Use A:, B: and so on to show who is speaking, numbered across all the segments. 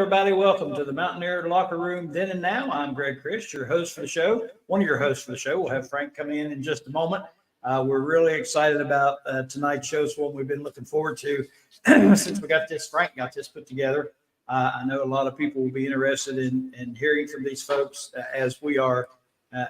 A: everybody. Welcome to the Mountaineer Locker Room Then and Now. I'm Greg Christ, your host for the show, one of your hosts for the show. We'll have Frank come in just a moment. We're really excited about tonight's show. It's one we've been looking forward to since Frank got this put together. I know a lot of people will be interested in hearing from these folks as we are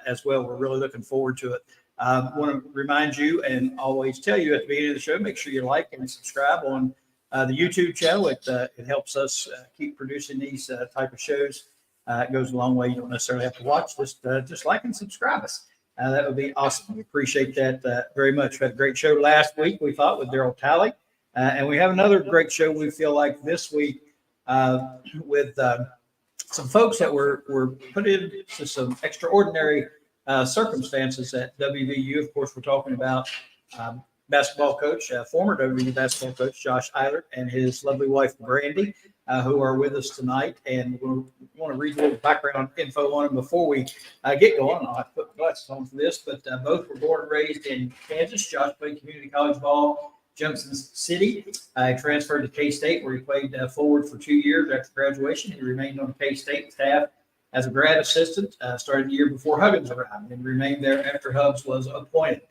A: as well. We're really looking forward to it. I want to remind you and always tell you at the beginning of the show, make sure you like and subscribe on the YouTube channel. It helps us keep producing these type of shows. It goes a long way. You don't necessarily have to watch this. Just like and subscribe us. That would be awesome. We appreciate that very much. We had a great show last week, we thought, with Daryl Talley. And we have another great show, we feel like, this week with some folks that were put into some extraordinary circumstances at WVU. Of course, we're talking about basketball coach, former WVU basketball coach Josh EilERT and his lovely wife Brandi, who are with us tonight. And we want to read a little background info on them before we get going. I'll have to put glasses on for this, but both were born and raised in Kansas. Josh played community college ball, Junction City. Transferred to K-State, where he played forward for 2 years after graduation. He remained on the K-State staff as a grad assistant, started the year before Huggins arrived, and remained there after Hubbs was appointed.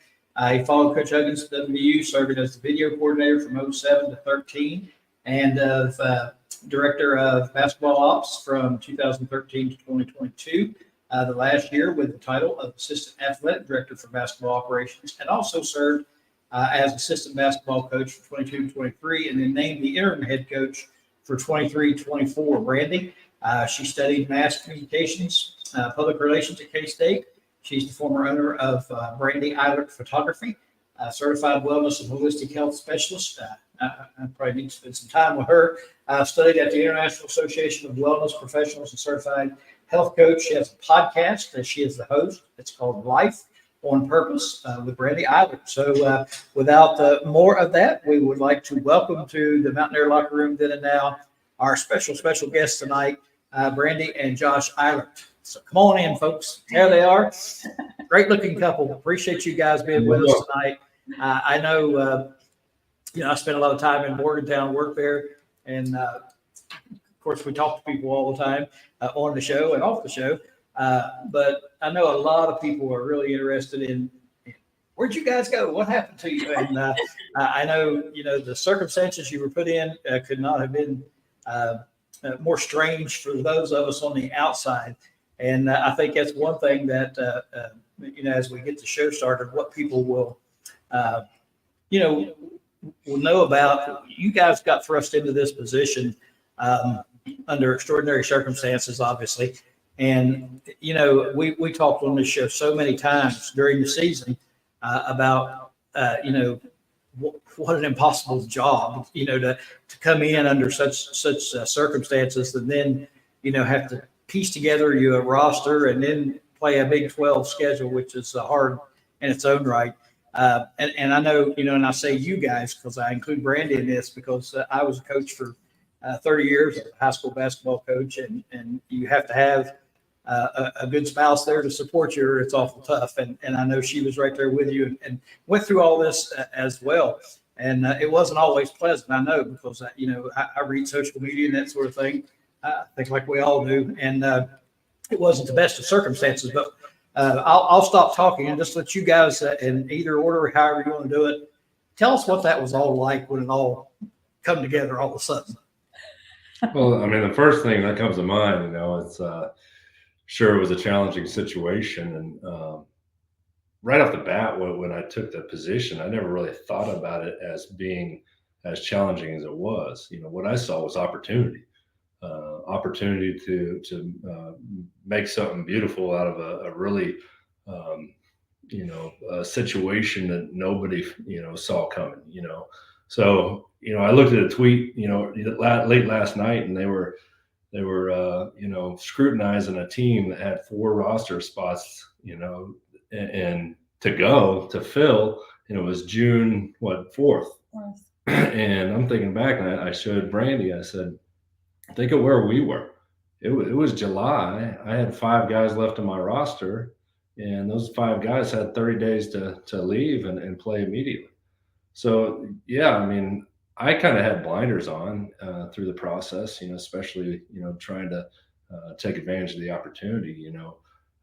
A: He followed Coach Huggins to WVU, serving as the video coordinator from 07 to 13, and director of basketball ops from 2013 to 2022. The last year with the title of assistant athletic director for basketball operations, and also served as assistant basketball coach for 22-23, and then named the interim head coach for 23-24. Brandi, she studied mass communications, public relations at K-State. She's the former owner of Brandi EilERT Photography, certified wellness and holistic health specialist. I probably need to spend some time with her. Studied at the International Association of Wellness Professionals and certified health coach. She has a podcast that she is the host. It's called Life on Purpose with Brandi EilERT. So without more of that, we would like to welcome to the Mountaineer Locker Room Then and Now our special guests tonight, Brandi and Josh EilERT. So come on in, folks. There they are. Great looking couple. Appreciate you guys being with us tonight. I know, I spent a lot of time in Morgantown, work there. And of course, we talk to people all the time on the show and off the show. But I know a lot of people are really interested in where'd you guys go? What happened to you? And I know, the circumstances you were put in could not have been more strange for those of us on the outside. And I think that's one thing that, as we get the show started, what people will know about. You guys got thrust into this position under extraordinary circumstances, an And, we talked on this show so many times during the season about, what an impossible job, to come in under such circumstances and then, have to piece together your roster and then play a Big 12 schedule, which is hard in its own right. And I know, and I say you guys because I include Brandi in this because I was a coach for 30 years, a high school basketball coach, and you have to have a good spouse there to support you, or it's awful tough. And I know she was right there with you and went through all this as well. And it wasn't always pleasant, I know, because, I read social media and that sort of thing. I think like we all do. And it wasn't the best of circumstances, but I'll stop talking and just let you guys in either order, however you want to do it. Tell us what that was all like when it all come together all of a sudden.
B: Well, the first thing that comes to mind, it's sure it was a challenging situation. And right off the bat, when I took the position, I never really thought about it as being as challenging as it was. What I saw was opportunity to make something beautiful out of a really, a situation that nobody, saw coming, So, I looked at a tweet, late last night, and they were, scrutinizing a team that had 4 roster spots, and to fill, and it was June, 4th. Yes. And I'm thinking back, and I showed Brandi, I said, think of where we were. It was July. I had 5 guys left on my roster, and those 5 guys had 30 days to leave and play immediately. So, yeah, I kind of had blinders on through the process, especially, trying to take advantage of the opportunity.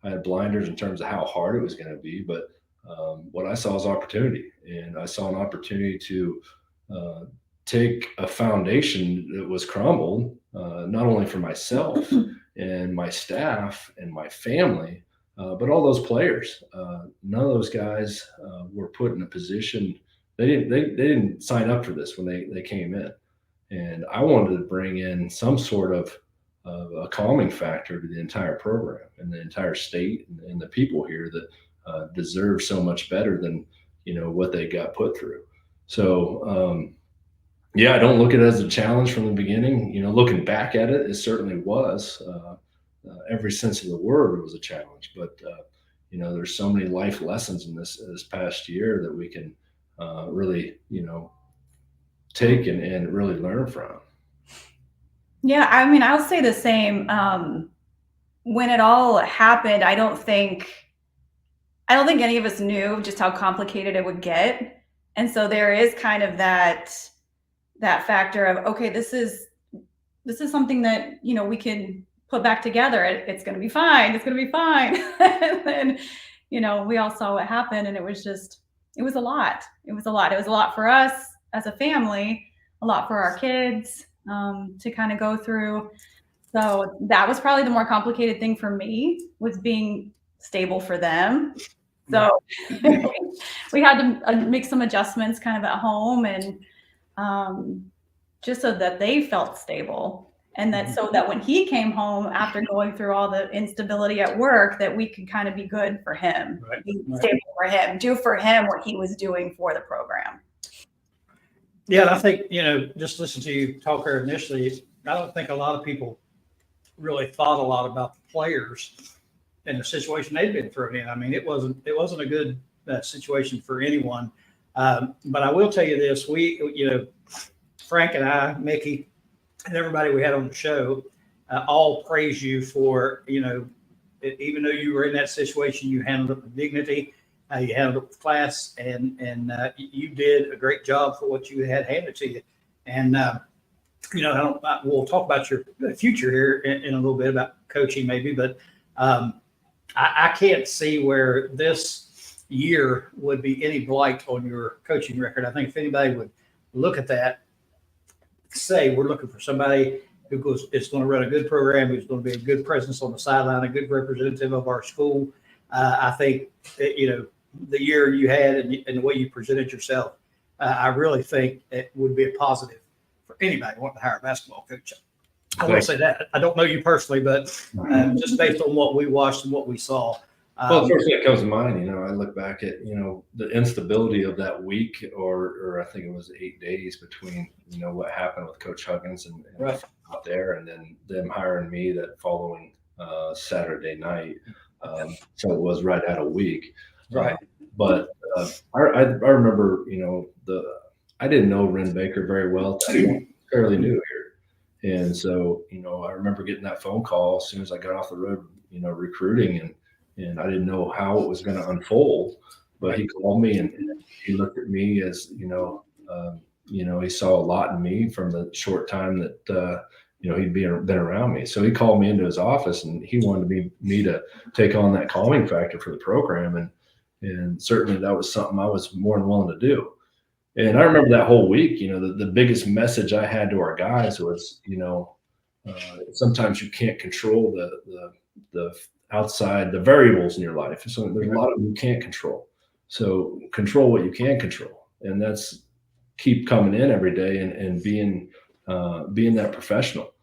B: I had blinders in terms of how hard it was going to be, but what I saw was opportunity, and I saw an opportunity to take a foundation that was crumbled, not only for myself and my staff and my family, but all those players. None of those guys were put in a position. They didn't sign up for this when they came in, and I wanted to bring in some sort of a calming factor to the entire program and the entire state and the people here that deserve so much better than what they got put through. So yeah, I don't look at it as a challenge from the beginning. Looking back at it, it certainly was. Every sense of the word, it was a challenge. But there's so many life lessons in this past year that we can really take and really learn from.
C: Yeah, I mean, I'll say the same. When it all happened, I don't think any of us knew just how complicated it would get. And so there is kind of that factor of, okay, this is something that, we can put back together. It's going to be fine. It's going to be fine. And then, we all saw what happened, and it was a lot. It was a lot. It was a lot for us as a family, a lot for our kids to kind of go through. So that was probably the more complicated thing for me, was being stable for them. So we had to make some adjustments kind of at home, and just so that they felt stable, and that so that when he came home after going through all the instability at work, that we could kind of be good for him, be stable for him, do for him what he was doing for the program.
A: Yeah, and I think, just listen to you talk here initially, I don't think a lot of people really thought a lot about the players and the situation they'd been thrown in. I mean, it wasn't a good situation for anyone. But I will tell you this: we, Frank and I, Mickey, and everybody we had on the show, all praise you for, even though you were in that situation, you handled it with dignity, you handled it with class, and you did a great job for what you had handed to you. And we'll talk about your future here in a little bit about coaching maybe, but I can't see where this year would be any blight on your coaching record. I think if anybody would look at that, say we're looking for somebody who is going to run a good program, who's going to be a good presence on the sideline, a good representative of our school. I think that, the year you had and the way you presented yourself, I really think it would be a positive for anybody wanting to hire a basketball coach. I will say that. I don't know you personally, but just based on what we watched and what we saw.
B: Well, the first thing that comes to mind, I look back at, the instability of that week, or I think it was 8 days between, what happened with Coach Huggins and out there, and then them hiring me that following Saturday night. So it was right at a week.
A: Right.
B: But I remember, I didn't know Ren Baker very well. Fairly new here. And so, I remember getting that phone call as soon as I got off the road, recruiting, and I didn't know how it was going to unfold, but he called me and he looked at me as, he saw a lot in me from the short time that, he'd been around me. So he called me into his office, and he wanted me to take on that calming factor for the program. And certainly that was something I was more than willing to do. And I remember that whole week, the biggest message I had to our guys was, sometimes you can't control the outside, the variables in your life. So there's a lot of them you can't control. So control what you can control. And that's keep coming in every day and being that professional.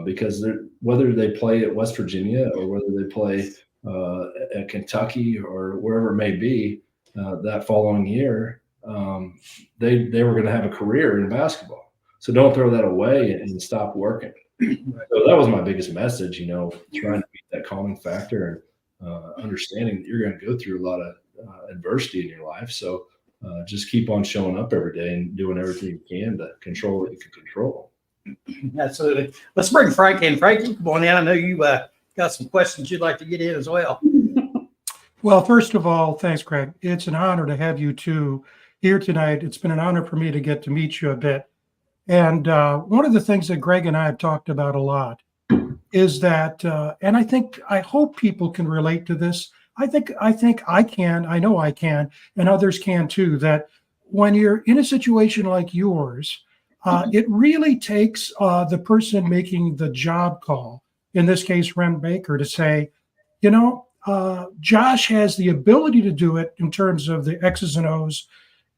B: Because whether they play at West Virginia or whether they play at Kentucky or wherever it may be, that following year, they were going to have a career in basketball. So don't throw that away and stop working. So that was my biggest message, trying to beat that calming factor and understanding that you're going to go through a lot of adversity in your life. So just keep on showing up every day and doing everything you can to control what you can control.
A: Absolutely. Let's bring Frank in. Frank, come on in. I know you got some questions you'd like to get in as well.
D: Well, first of all, thanks, Craig. It's an honor to have you two here tonight. It's been an honor for me to get to meet you a bit And one of the things that Greg and I have talked about a lot is that, and I hope people can relate to this. I think I can, I know I can, and others can too, that when you're in a situation like yours, it really takes the person making the job call, in this case, Ren Baker, to say, Josh has the ability to do it in terms of the X's and O's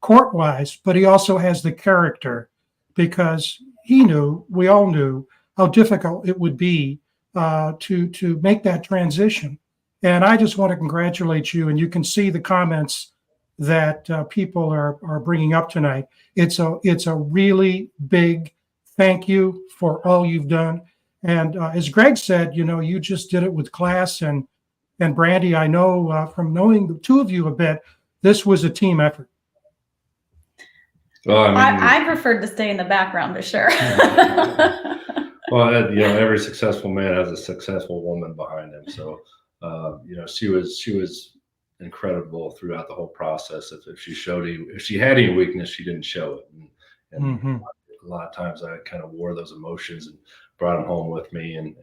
D: court-wise, but he also has the character, because we all knew how difficult it would be to make that transition. And I just want to congratulate you. And you can see the comments that people are bringing up tonight. It's a really big thank you for all you've done. And as Greg said, you just did it with class. And Brandi, I know from knowing the two of you a bit, this was a team effort.
B: Well,
C: I preferred to stay in the background for sure.
B: Well, every successful man has a successful woman behind him. So, she was incredible throughout the whole process. If she had any weakness, she didn't show it. And a lot of times I kind of wore those emotions and brought them home with me. And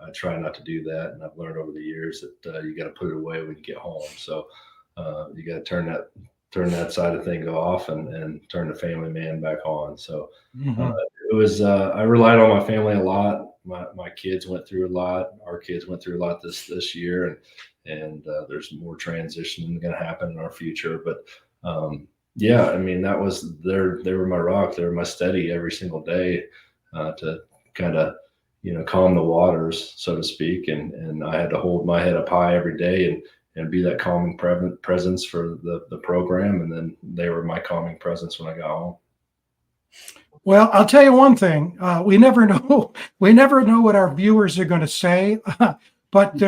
B: I try not to do that. And I've learned over the years that you got to put it away when you get home. So you got to turn that side of things off and turn the family man back on. So it was, I relied on my family a lot. My kids went through a lot. Our kids went through a lot this year, and there's more transition going to happen in our future. But that was they were my rock. They were my steady every single day to kind of, calm the waters, so to speak. And I had to hold my head up high every day and be that calming presence for the program. And then they were my calming presence when I got home.
D: Well, I'll tell you one thing. We never know what our viewers are going to say, but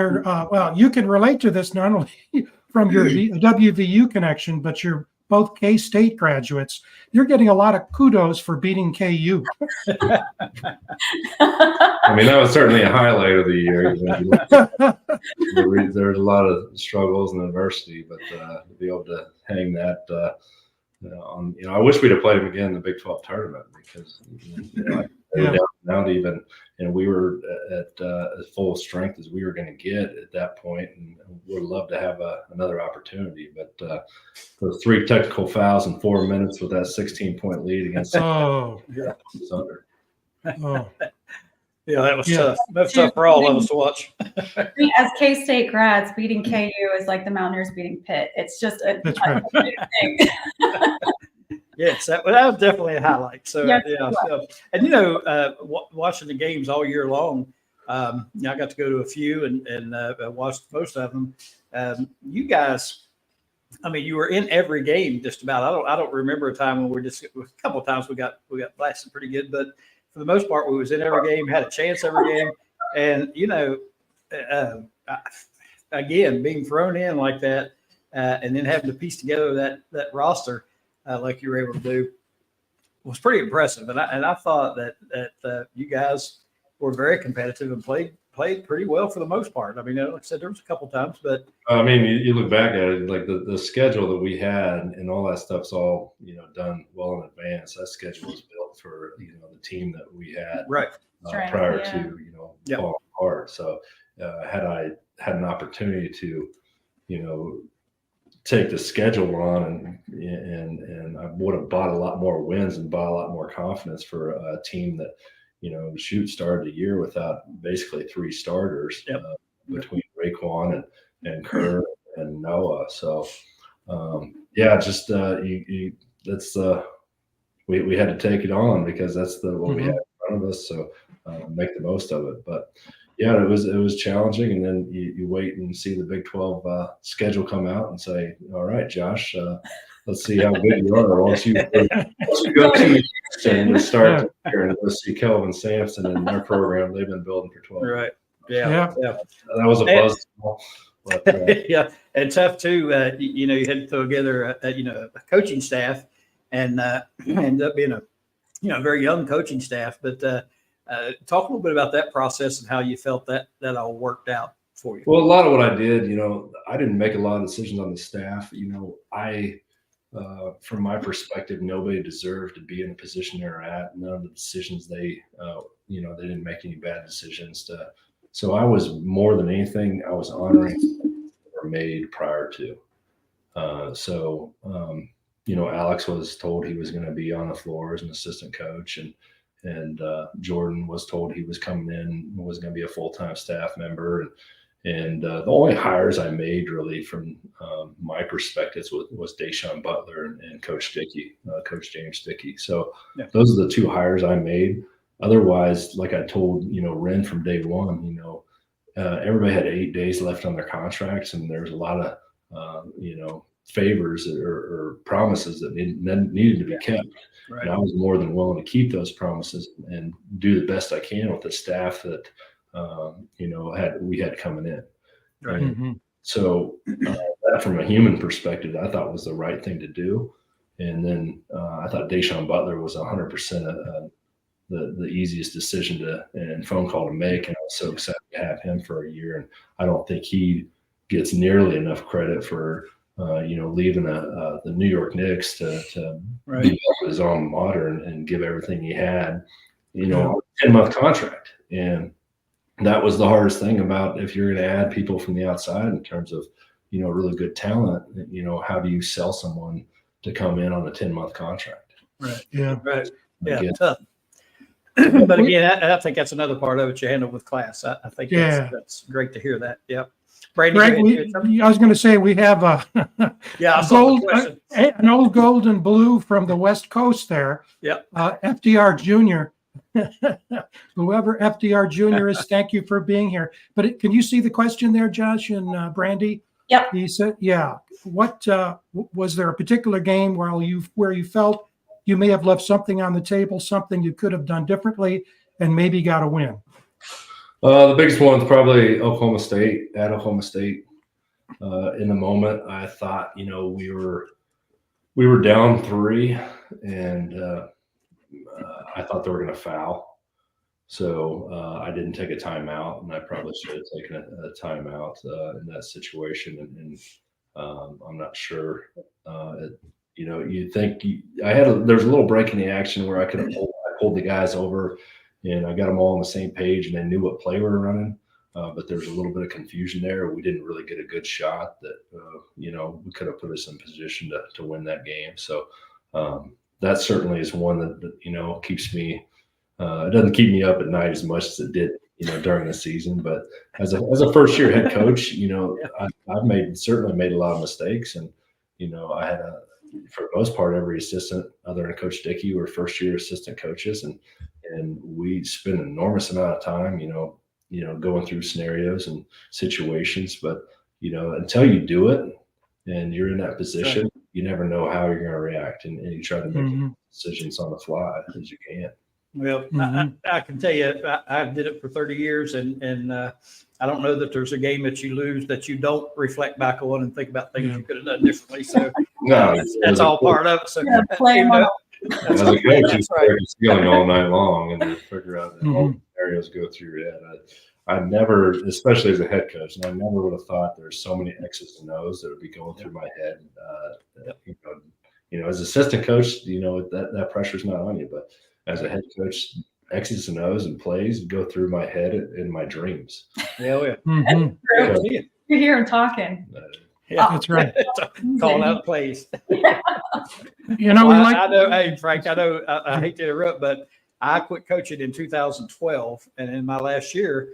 D: you can relate to this not only from your WVU connection, but you're both K-State graduates. You're getting a lot of kudos for beating KU.
B: That was certainly a highlight of the year. There was a lot of struggles and adversity, but to be able to hang that on, I wish we'd have played them again in the Big 12 tournament, because they were down out even, and we were at as full strength as we were going to get at that point, and would love to have another opportunity. But those 3 technical fouls in 4 minutes with that 16-point lead against
D: Thunder.
A: Yeah, that was tough. That was tough for all of us to watch.
C: As K-State grads, beating KU is like the Mountaineers beating Pitt. It's just a big thing.
A: Yes, that was definitely a highlight. So
C: yes,
A: and watching the games all year long, I got to go to a few and watched most of them. You guys, you were in every game just about. I don't remember a time when a couple of times we got blasted pretty good, but for the most part, we was in every game, had a chance every game, and again, being thrown in like that, and then having to piece together that roster like you were able to do was pretty impressive. And I thought that you guys were very competitive and played pretty well for the most part. Like I said, there was a couple times, but
B: you look back at it, like the schedule that we had and all that stuff's all done well in advance. That schedule was built for the team that we had prior to falling apart. So had I had an opportunity to take the schedule on and I would have bought a lot more wins and bought a lot more confidence for a team that started the year without basically 3 starters between Rayquan and Kerr and Noah. So we had to take it on because that's what we had in front of us. So make the most of it. But it was challenging. And then you wait and see the Big 12 schedule come out and say, all right, Josh, let's see how good you are. Once you go to Houston and start here and go see Kelvin Sampson and their program they've been building for 12 years.
A: Right. Yeah.
B: That was a buzz. But,
A: and tough too. You had to throw together a coaching staff and end up being a very young coaching staff. But talk a little bit about that process and how you felt that all worked out for you.
B: Well, a lot of what I did, I didn't make a lot of decisions on the staff. from my perspective, nobody deserved to be in the position they're at. None of the decisions they didn't make any bad decisions. So I was, more than anything, I was honoring that were made prior to. Alex was told he was going to be on the floor as an assistant coach, and Jordan was told he was coming in, was going to be a full-time staff member. And the only hires I made really from my perspectives was Deshaun Butler and Coach Dickey, Coach James Dickey. So those are the two hires I made. Otherwise, like I told, Ren from day one, everybody had 8 days left on their contracts, and there's a lot of, favors or promises that needed to be kept.
A: Right.
B: And I was more than willing to keep those promises and do the best I can with the staff that, we had coming in.
A: Right.
B: And so that from a human perspective, I thought was the right thing to do. And then I thought Deshaun Butler was 100% the easiest decision and phone call to make. And I was so excited to have him for a year. And I don't think he gets nearly enough credit for, leaving the New York Knicks to be his alma mater and give everything he had, a 10-month contract. And that was the hardest thing about, if you're going to add people from the outside in terms of, really good talent, how do you sell someone to come in on a 10-month contract?
A: Right.
D: Yeah.
A: Right. Yeah.
B: Again,
A: Tough. But again, I think that's another part of it you handle with class. I think that's great to hear that. Yep. Brady,
D: Greg, I was going to say we have an old gold and blue from the West Coast there.
A: Yep.
D: FDR Jr. Whoever FDR Jr. is, thank you for being here. But can you see the question there, Josh and Brandi?
C: Yep.
D: He said, what was there a particular game where you felt you may have left something on the table, something you could have done differently, and maybe got a win?
B: The biggest one is probably Oklahoma State. At Oklahoma State, in the moment, I thought, we were down 3, and I thought they were going to foul. So I didn't take a timeout, and I probably should have taken a timeout in that situation. And I'm not sure. You think there's a little break in the action where I could have pulled the guys over, and I got them all on the same page, and they knew what play we were running. But there's a little bit of confusion there. We didn't really get a good shot that, we could have put us in position to win that game. So that certainly is one that, keeps me, it doesn't keep me up at night as much as it did, during the season. But as a first year head coach, I've certainly made a lot of mistakes. And, I had for the most part, every assistant other than Coach Dickey were first year assistant coaches. And we spend an enormous amount of time, going through scenarios and situations. But, until you do it and you're in that position, you never know how you're going to react. And you try to make decisions on the fly as you can.
A: Well, I can tell you, I did it for 30 years, and I don't know that there's a game that you lose that you don't reflect back on and think about things you could have done differently. So that's all part of it. So
B: as a coach, you stare at ceiling all night long and you figure out all the scenarios go through your head. I never, especially as a head coach, and I never would have thought there's so many X's and O's that would be going through my head. As assistant coach, that pressure's not on you, but as a head coach, X's and O's and plays go through my head in my dreams.
A: Yeah.
C: You're here and talking.
A: Yeah,
D: that's right.
A: Calling out plays.
D: I know.
A: Hey, Frank, I hate to interrupt, but I quit coaching in 2012, and in my last year,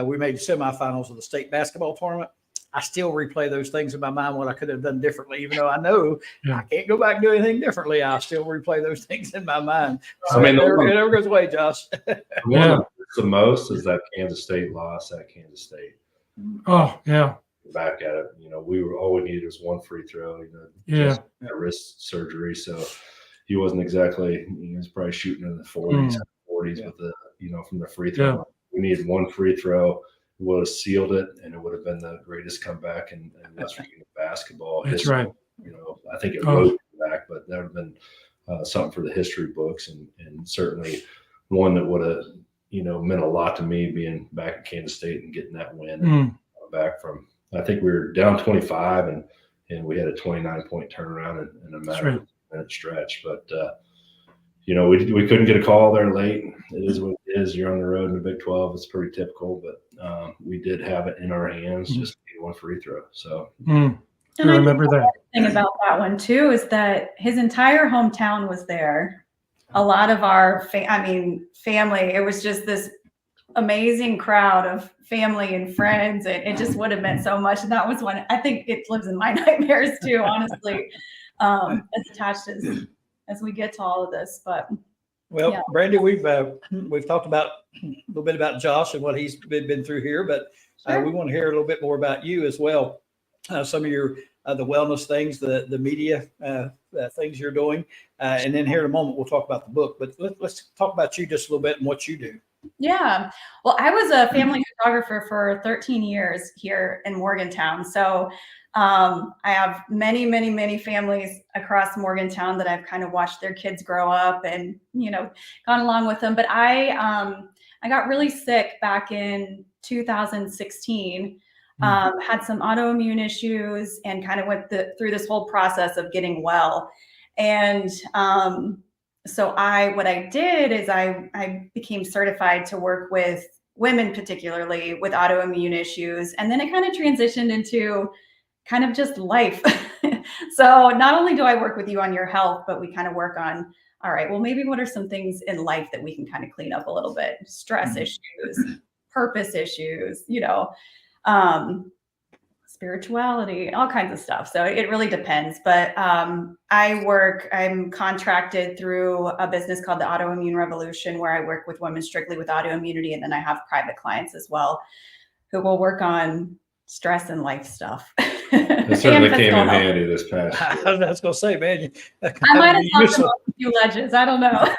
A: we made the semifinals of the state basketball tournament. I still replay those things in my mind, what I could have done differently, even though I know I can't go back and do anything differently. I still replay those things in my mind. So it never goes away, Josh.
B: The one that hurts the most is that Kansas State loss at Kansas State.
D: Oh, yeah.
B: Back at it, all we needed was one free throw, just a wrist surgery. So he wasn't exactly, he was probably shooting in the 40s with the, from the free throw.
D: Yeah.
B: We needed one free throw. Would have sealed it, and it would have been the greatest comeback in West Virginia basketball history.
D: That's right.
B: I think it wrote back, but that would have been something for the history books, and certainly one that would have, meant a lot to me being back at Kansas State and getting that win back from. I think we were down 25, and we had a 29-point turnaround in a
D: That's
B: matter
D: right.
B: of a minute stretch. But you know, we couldn't get a call there late. It is what it is. You're on the road in the Big 12. It's pretty typical, but we did have it in our hands, just one free throw. So
D: I
C: And
D: remember
C: think
D: that.
C: the thing about that one too is that his entire hometown was there. A lot of our family. It was just this amazing crowd of family and friends, and it just would have meant so much. And that was one, I think it lives in my nightmares too, honestly, as attached as we get to all of this. But
A: Well,
C: yeah.
A: Brandi, we've talked about a little bit about Josh and what he's been through here, but
C: Sure.
A: we want to hear a little bit more about you as well. Some of your the wellness things, the media things you're doing, and then here in a moment we'll talk about the book. But let's talk about you just a little bit and what you do.
C: Yeah. Well, I was a family photographer for 13 years here in Morgantown. So I have many, many, many families across Morgantown that I've kind of watched their kids grow up and, you know, gone along with them. But I got really sick back in 2016, had some autoimmune issues and kind of went through this whole process of getting well. And so what I did is I became certified to work with women, particularly with autoimmune issues. And then it kind of transitioned into kind of just life. So not only do I work with you on your health, but we kind of work on, all right, well, maybe what are some things in life that we can kind of clean up a little bit? Stress issues, purpose issues, you know, spirituality, all kinds of stuff. So it really depends. But I'm contracted through a business called the Autoimmune Revolution, where I work with women strictly with autoimmunity. And then I have private clients as well who will work on stress and life stuff.
B: it certainly came in handy this past year.
A: I was going to say, man,
C: I might have talked about a few ledges. I don't know.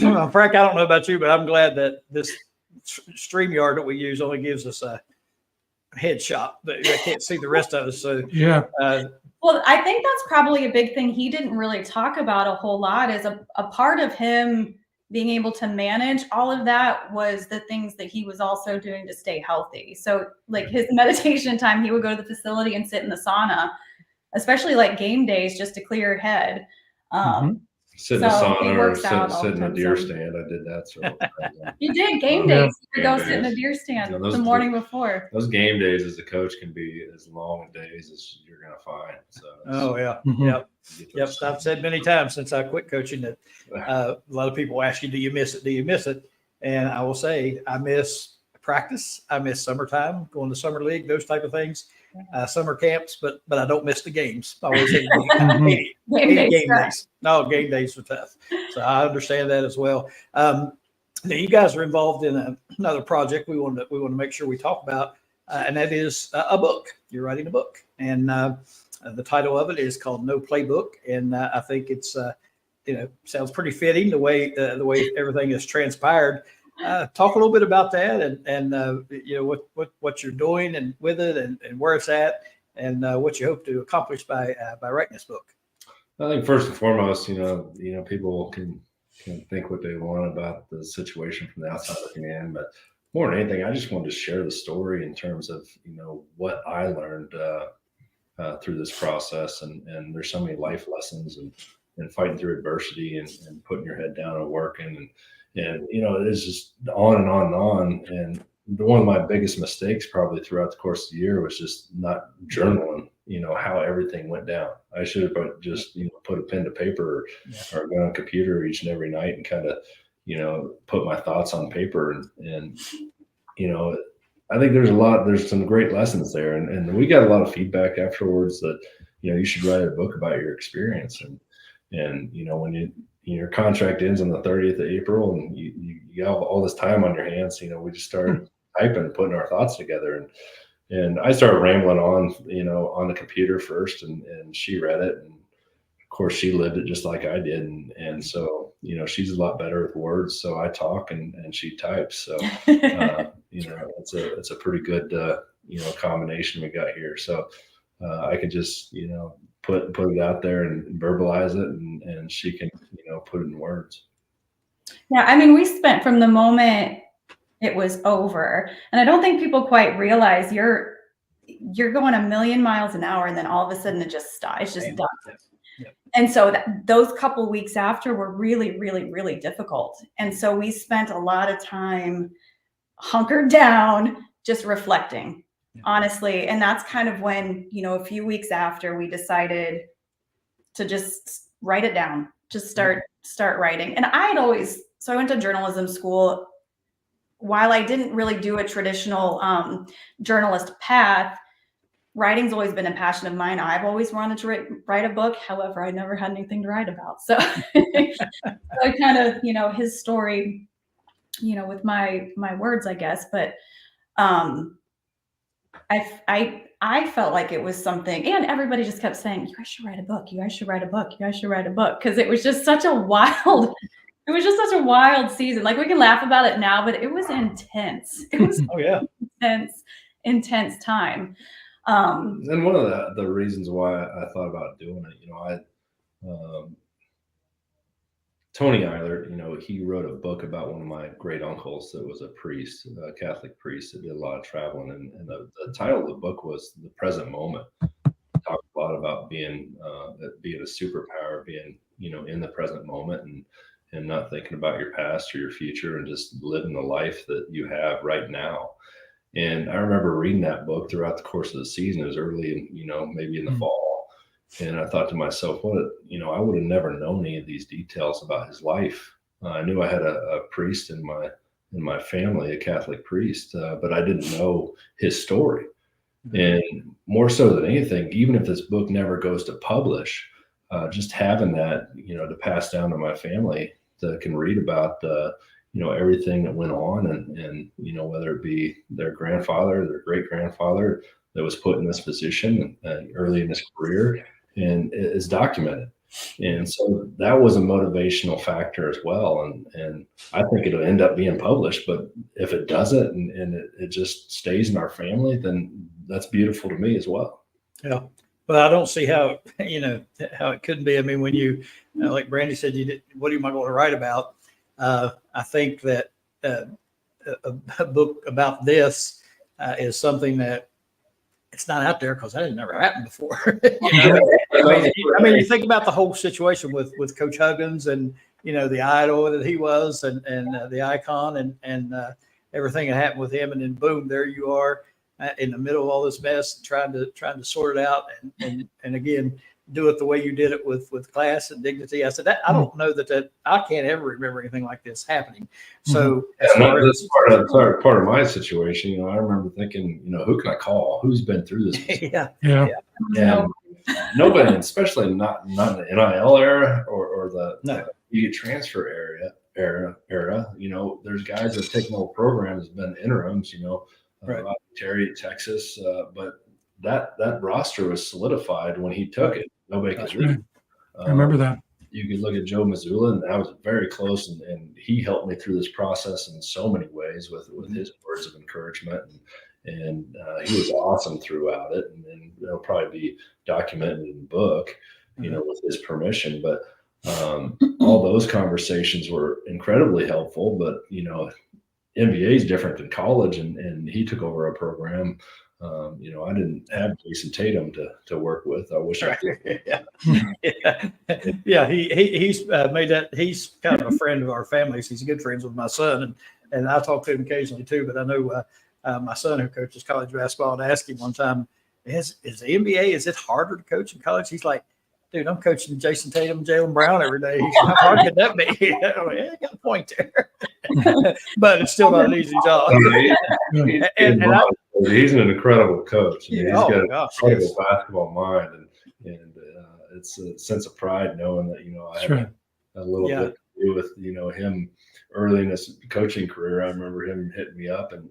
A: Well, Frank, I don't know about you, but I'm glad that this StreamYard that we use only gives us a headshot, but I can't see the rest of us. So
D: Yeah.
C: Well, I think that's probably a big thing he didn't really talk about a whole lot. Is a part of him being able to manage all of that was the things that he was also doing to stay healthy. So like his meditation time, he would go to the facility and sit in the sauna, especially like game days, just to clear your head.
B: Sit in the
C: So he
B: sauna or
C: works out all
B: sit in
C: the
B: a
C: time,
B: deer
C: so-
B: stand. I did that. So
C: You did game
D: Yeah.
C: days. You would go
B: Game
C: sit in a
B: days.
C: deer stand
B: Yeah, those-
C: the morning before.
B: those game days as a coach can be as long a days as you're going to find. So
A: Oh yeah.
D: Mhm.
A: Yep. I've said many times since I quit coaching that a lot of people ask you, do you miss it? Do you miss it? And I will say, I miss practice. I miss summertime, going to summer league, those type of things, summer camps, but I don't miss the games. I always hate
C: Game days.
A: days. No, game days are tough. So I understand that as well. Now you guys are involved in another project we want to make sure we talk about, and that is a book. You're writing a book, and the title of it is called No Playbook, and I think it's sounds pretty fitting the way everything has transpired. Talk a little bit about that, and what you're doing and with it, and where it's at, and what you hope to accomplish by writing this book.
B: I think first and foremost, people can think what they want about the situation from the outside looking in, but more than anything, I just wanted to share the story in terms of what I learned through this process, and there's so many life lessons and fighting through adversity and putting your head down and working and it's just on and on and on. And one of my biggest mistakes probably throughout the course of the year was just not journaling, how everything went down. I should have put a pen to paper or go on a computer each and every night and kind of, put my thoughts on paper and I think there's some great lessons there. And we got a lot of feedback afterwards that, you should write a book about your experience. And when your contract ends on the 30th of April and you have all this time on your hands, we just started typing and putting our thoughts together. And I started rambling on the computer first, and she read it. And of course she lived it just like I did. And so, she's a lot better with words. So I talk and she types. So, it's a pretty good, combination we got here. So I could just, put it out there and verbalize it, and she can, put it in words.
C: Yeah, I mean, we spent from the moment it was over, and I don't think people quite realize you're going a million miles an hour and then all of a sudden it just stops. It's just done.
A: Yep.
C: And so those couple weeks after were really, really, really difficult. And so we spent a lot of time hunkered down, just reflecting, honestly. And that's kind of when, a few weeks after, we decided to just write it down, just start writing. And so I went to journalism school. While I didn't really do a traditional journalist path, writing's always been a passion of mine. I've always wanted to write a book. However, I never had anything to write about. So I kind of, his story, with my words, I guess. But I felt like it was something, and everybody just kept saying, "You guys should write a book. You guys should write a book. You guys should write a book," because it was just such a wild. It was just such a wild season. Like, we can laugh about it now, but it was intense. It was intense time.
B: And one of the reasons why I thought about doing it, Tony EilERT, he wrote a book about one of my great uncles that was a priest, a Catholic priest that did a lot of traveling. And the title of the book was The Present Moment. Talked a lot about being a superpower, being, in the present moment and not thinking about your past or your future and just living the life that you have right now. And I remember reading that book throughout the course of the season. It was early, maybe in the fall. And I thought to myself, I would have never known any of these details about his life. I knew I had a priest in my family, a Catholic priest, but I didn't know his story. And more so than anything, even if this book never goes to publish, just having that, to pass down to my family that can read about, everything that went on and, whether it be their grandfather, their great grandfather that was put in this position early in his career, and is documented. And so that was a motivational factor as well. And I think it'll end up being published, but if it doesn't and it just stays in our family, then that's beautiful to me as well.
A: Yeah. Well, I don't see how, how it couldn't be. I mean, when you, like Brandi said, what am I going to write about? I think that a book about this is something that it's not out there because that has never happened before. I mean, you think about the whole situation with Coach Huggins and, the idol that he was and the icon and everything that happened with him. And then boom, there you are in the middle of all this mess, trying to sort it out. And again, do it the way you did it with class and dignity. I said that I don't know that I can't ever remember anything like this happening. So
B: that's part of my situation. I remember thinking, who can I call? Who's been through this?
A: Yeah.
B: Nobody, especially not in the NIL era or the transfer era. There's guys that have taken over programs, been interims.
A: Right.
B: Terry at Texas, but that roster was solidified when he took it. Nobody could leave.
D: I remember that.
B: You could look at Joe Mazzulla, and I was very close, and he helped me through this process in so many ways with his words of encouragement, and he was awesome throughout it. And it'll probably be documented in the book, with his permission. But all those conversations were incredibly helpful. But NBA is different than college, and he took over a program. I didn't have Jason Tatum to work with. I wish I could.
A: Yeah. He's made that. He's kind of a friend of our families. He's good friends with my son, and I talk to him occasionally too. But I know my son, who coaches college basketball, and asked him one time, "Is the NBA? Is it harder to coach in college?" He's like, "Dude, I'm coaching Jason Tatum, Jaylen Brown every day. How hard could that be?" Yeah, got a point there. But it's still not an easy job.
B: He's an incredible coach. He's got an incredible basketball mind, and it's a sense of pride knowing that I had a little bit to do with him early in his coaching career. I remember him hitting me up and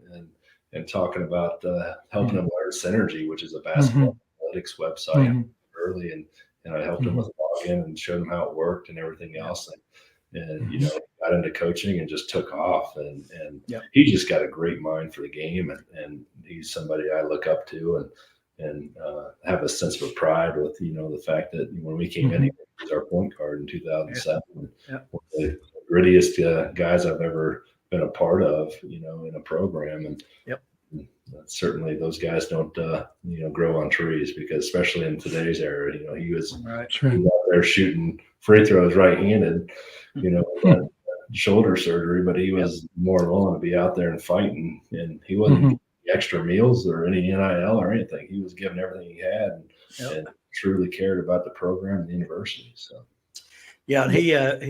B: talking about helping him learn Synergy, which is a basketball analytics website early, and I helped him with login and showed him how it worked and everything else. And got into coaching and just took off, and he just got a great mind for the game, and he's somebody I look up to and have a sense of pride with the fact that when we came in, he was our point guard in 2007, one of the grittiest guys I've ever been a part of, in a program, and Certainly those guys don't, grow on trees, because especially in today's era, he was
D: Sure.
B: out there shooting free throws right-handed, with shoulder surgery, but he was more than willing to be out there and fighting, and he wasn't getting extra meals or any NIL or anything. He was giving everything he had, and truly cared about the program and the university. So.
A: Yeah, and he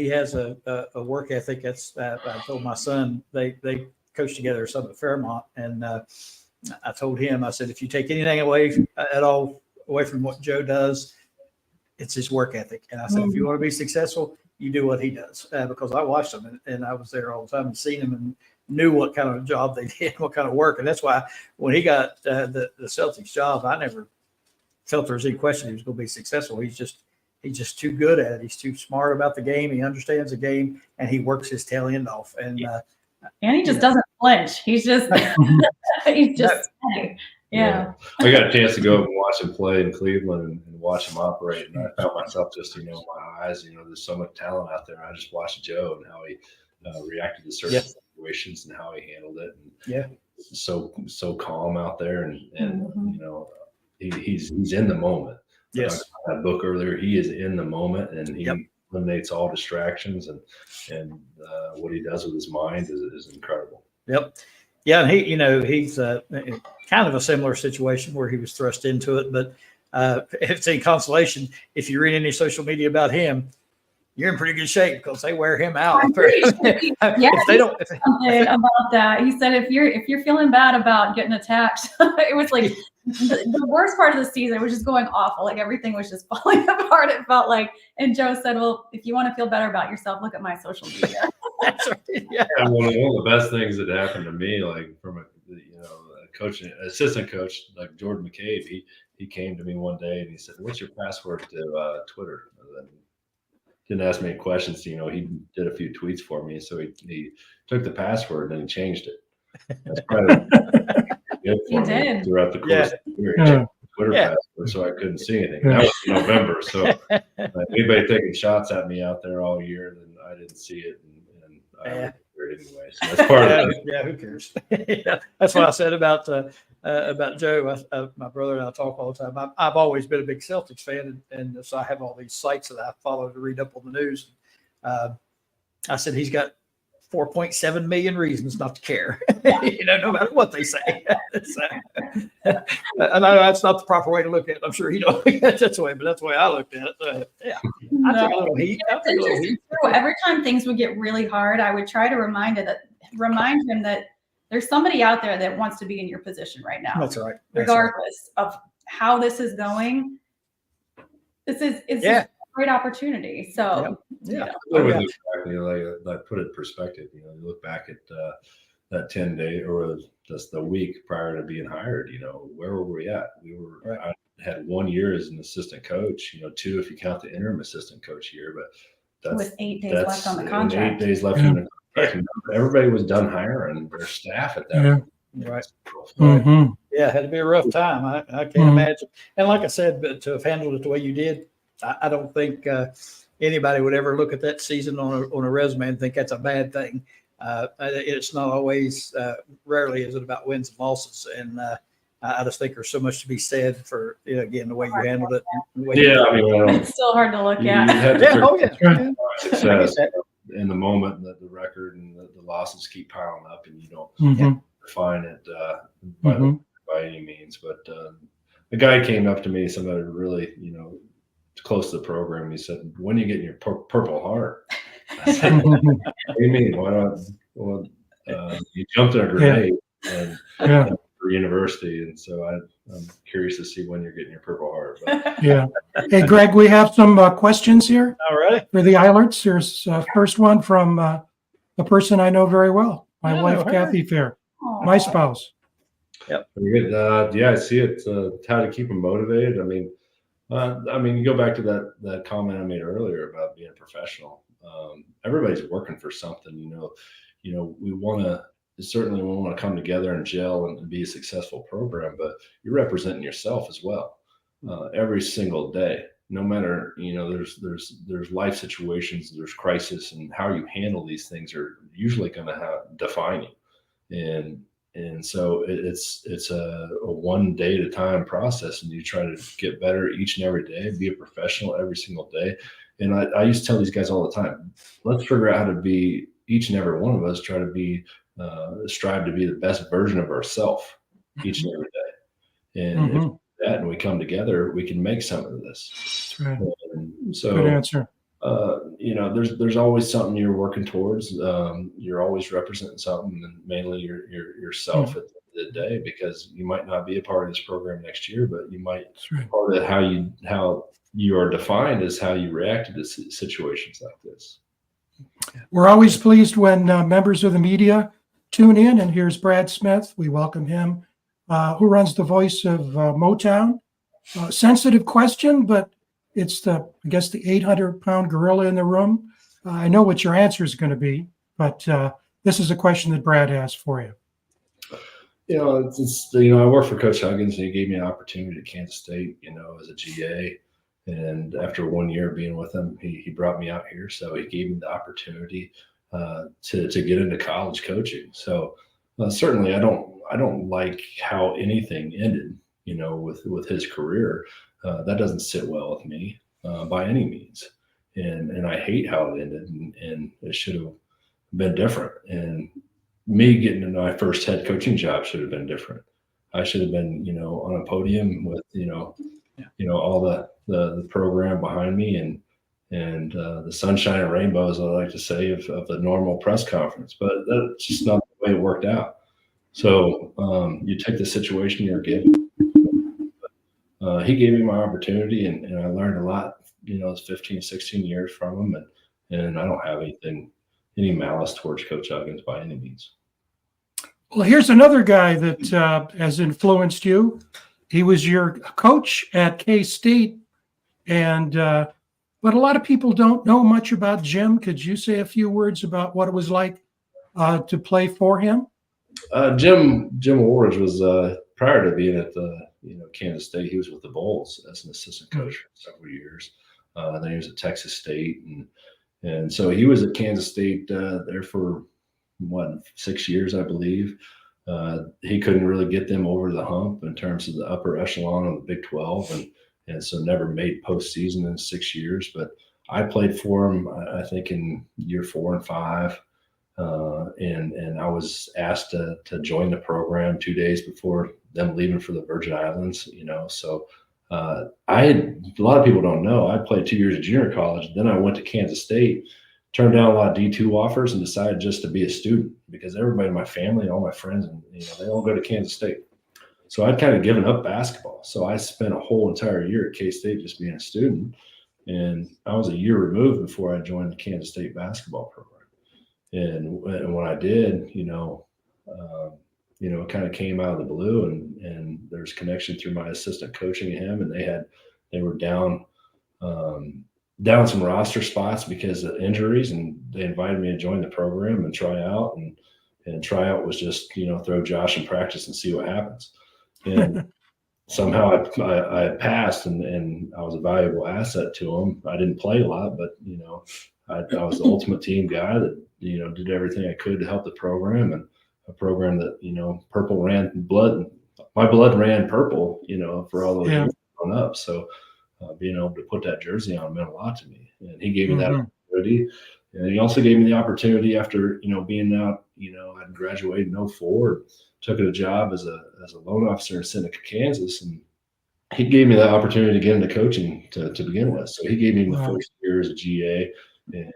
A: has a work ethic. That's I told my son they coached together some at Fairmont, and I told him, I said, if you take anything away from what Joe does, it's his work ethic. And I said, if you want to be successful, you do what he does, because I watched him and I was there all the time and seen him and knew what kind of job they did, what kind of work. And that's why when he got the Celtics job, I never felt there was any question he was going to be successful. He's just too good at it. He's too smart about the game. He understands the game, and he works his tail end off. And
C: he just doesn't flinch. He's just yeah.
B: I got a chance to go and watch him play in Cleveland and watch him operate, and I found myself just, my eyes, there's so much talent out there. I just watched Joe and how he reacted to certain situations and how he handled it. And so calm out there, and he's in the moment.
A: Yes.
B: That book earlier, he is in the moment, and he eliminates all distractions, and what he does with his mind is incredible.
A: Yep. Yeah, and he's kind of a similar situation where he was thrust into it, but if it's any consolation, if you read any social media about him, you're in pretty good shape because they wear him out. If they don't,
C: something about that. He said if you're feeling bad about getting attacked, it was like the worst part of the season was just going awful. Like everything was just falling apart. It felt like. And Joe said, "Well, if you want to feel better about yourself, look at my social media."
A: That's right. Yeah.
B: And one of the best things that happened to me, like from a assistant coach like Jordan McCabe, he came to me one day and he said, "What's your password to Twitter?" And didn't ask me any questions. He did a few tweets for me, so he took the password and he changed it. That's probably good for me throughout the course of the year. He changed the Twitter password, so I couldn't see anything. That was in November, so anybody taking shots at me out there all year, then I didn't see it, and I didn't hear it anyway. So that's part of it.
A: Yeah, who cares? That's what I said about Joe. My brother and I talk all the time. I've always been a big Celtics fan, and so I have all these sites that I follow to read up on the news. I said he's got 4.7 million reasons not to care, no matter what they say. I know that's not the proper way to look at it. I'm sure he don't look at it that way, but that's the way I looked at it. I took a little heat.
C: Every time things would get really hard, I would try to remind him that there's somebody out there that wants to be in your position right now.
A: That's right.
C: Regardless of how this is going, it's a great opportunity. So
B: Exactly. Like put it in perspective. You look back at that 10 day or just the week prior to being hired. Where were we at? I had 1 year as an assistant coach. 2 if you count the interim assistant coach year. But
C: with 8 days left on the contract.
B: 8 days left in the contract. Everybody was done hiring their staff at that point.
A: Right.
D: Mm-hmm.
A: Yeah, it had to be a rough time. I can't imagine. And like I said, but to have handled it the way you did, I don't think anybody would ever look at that season on a resume and think that's a bad thing. It's not always, rarely is it about wins and losses. And I just think there's so much to be said for, again, the way you handled it.
C: It's still hard to look at.
B: Success in the moment, the record and the losses keep piling up, and you don't define it by any means. But the guy came up to me, somebody really, close to the program. He said, "When are you getting your Purple Heart?" I said, "What do you mean? Why not?" Well, you jumped in a grenade for university, and so I'm curious to see when you're getting your Purple Heart. But.
D: Yeah. Hey, Greg, we have some questions here.
A: All right.
D: For the EilERTs. There's first one from a person I know very well, my wife, Kathy Fair, my spouse.
A: Yep.
B: Very good. I see it. How to keep them motivated. You go back to that comment I made earlier about being a professional. Everybody's working for something. We want to come together and gel and be a successful program, but you're representing yourself as well every single day. No matter there's life situations, there's crisis, and how you handle these things are usually going to define you. And And so it's a one day at a time process, and you try to get better each and every day, be a professional every single day. And I used to tell these guys all the time, let's figure out how to be, each and every one of us try to be, strive to be the best version of ourselves each and every day. And if we do that and we come together, we can make something of this.
D: That's right.
B: And so,
D: Good answer.
B: you know, there's always something you're working towards. You're always representing something, and mainly yourself at the end of the day, because you might not be a part of this program next year, but you might.
D: That's right.
B: Part of how you are defined is how you react to situations like this.
D: We're always pleased when members of the media tune in, and here's Brad Smith. We welcome him, who runs the voice of Motown. Sensitive question, but it's I guess the 800-pound gorilla in the room. I know what your answer is going to be, but this is a question that Brad has for you.
B: You know, I work for Coach Huggins, and he gave me an opportunity at Kansas State, you know, as a GA. And after 1 year being with him, he brought me out here. So he gave me the opportunity to get into college coaching. So certainly I don't like how anything ended, you know, with his career. That doesn't sit well with me by any means. And I hate how it ended, and it should have been different. And me getting into my first head coaching job should have been different. I should have been, you know, on a podium with, you know, all the program behind me, and the sunshine and rainbows, I like to say, of the normal press conference. But that's just not the way it worked out. So you take the situation you're given. He gave me my opportunity, and I learned a lot, you know, it's 15, 16 years from him. And I don't have any malice towards Coach Huggins by any means.
D: Well, here's another guy that has influenced you. He was your coach at K-State, and but a lot of people don't know much about Jim. Could you say a few words about what it was like to play for him?
B: Jim Wardge was prior to being at Kansas State. He was with the Bulls as an assistant coach for several years. Then he was at Texas State, and so he was at Kansas State there for 6 years, I believe. He couldn't really get them over the hump in terms of the upper echelon of the Big 12, and so never made postseason in 6 years. But I played for him, I think, in year 4 and 5. And I was asked to join the program 2 days before them leaving for the Virgin Islands, you know. So a lot of people don't know, I played 2 years of junior college. Then I went to Kansas State, turned down a lot of D2 offers, and decided just to be a student, because everybody in my family and all my friends, and they all go to Kansas State. So I'd kind of given up basketball. So I spent a whole entire year at K-State just being a student. And I was a year removed before I joined the Kansas State basketball program. And when I did, it kind of came out of the blue, and there's connection through my assistant coaching him, and they were down some roster spots because of injuries, and they invited me to join the program and try out, and tryout was just, throw Josh in practice and see what happens. And somehow I passed, and I was a valuable asset to him. I didn't play a lot, but I was the ultimate team guy that did everything I could to help the program, and a program that purple ran blood. My blood ran purple, for all those years growing up. So being able to put that jersey on meant a lot to me, and he gave me that opportunity. And he also gave me the opportunity after being out. I graduated in 2004. Took a job as a loan officer in Seneca, Kansas, and he gave me the opportunity to get into coaching to begin with. So he gave me my first year as a GA, and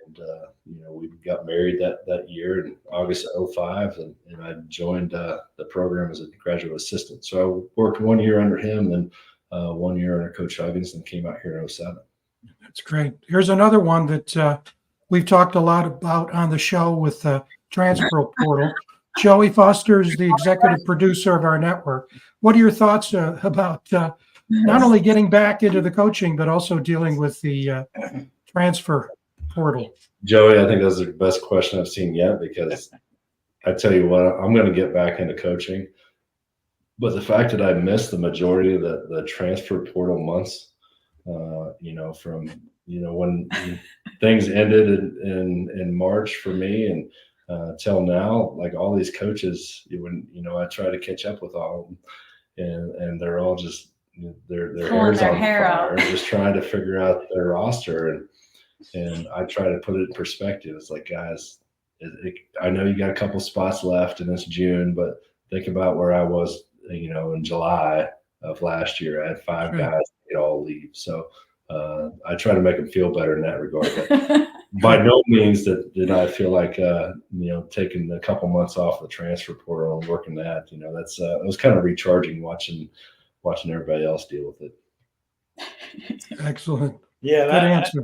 B: we got married that year in August of 2005, and I joined the program as a graduate assistant. So I worked 1 year under him, then 1 year under Coach Huggins, and came out here in 2007.
D: That's great. Here's another one that we've talked a lot about on the show with the transfer portal. Joey Foster is the executive producer of our network. What are your thoughts about not only getting back into the coaching, but also dealing with the transfer portal?
B: Joey, I think that's the best question I've seen yet, because I tell you what, I'm going to get back into coaching. But the fact that I missed the majority of the transfer portal months, from when things ended in March for me, and till now, like all these coaches, I try to catch up with all of them, and they're all just their
C: Pulling
B: hair's
C: their
B: on
C: hair
B: fire,
C: out.
B: just trying to figure out their roster, and I try to put it in perspective. It's like, guys, I know you got a couple spots left in this June, but think about where I was, in July of last year. I had 5
D: Sure.
B: guys that could all leave, so I try to make them feel better in that regard. But by no means did I feel like taking a couple months off the transfer portal and working that. That's it was kind of recharging watching everybody else deal with it.
D: Excellent.
A: Yeah,
D: Good answer.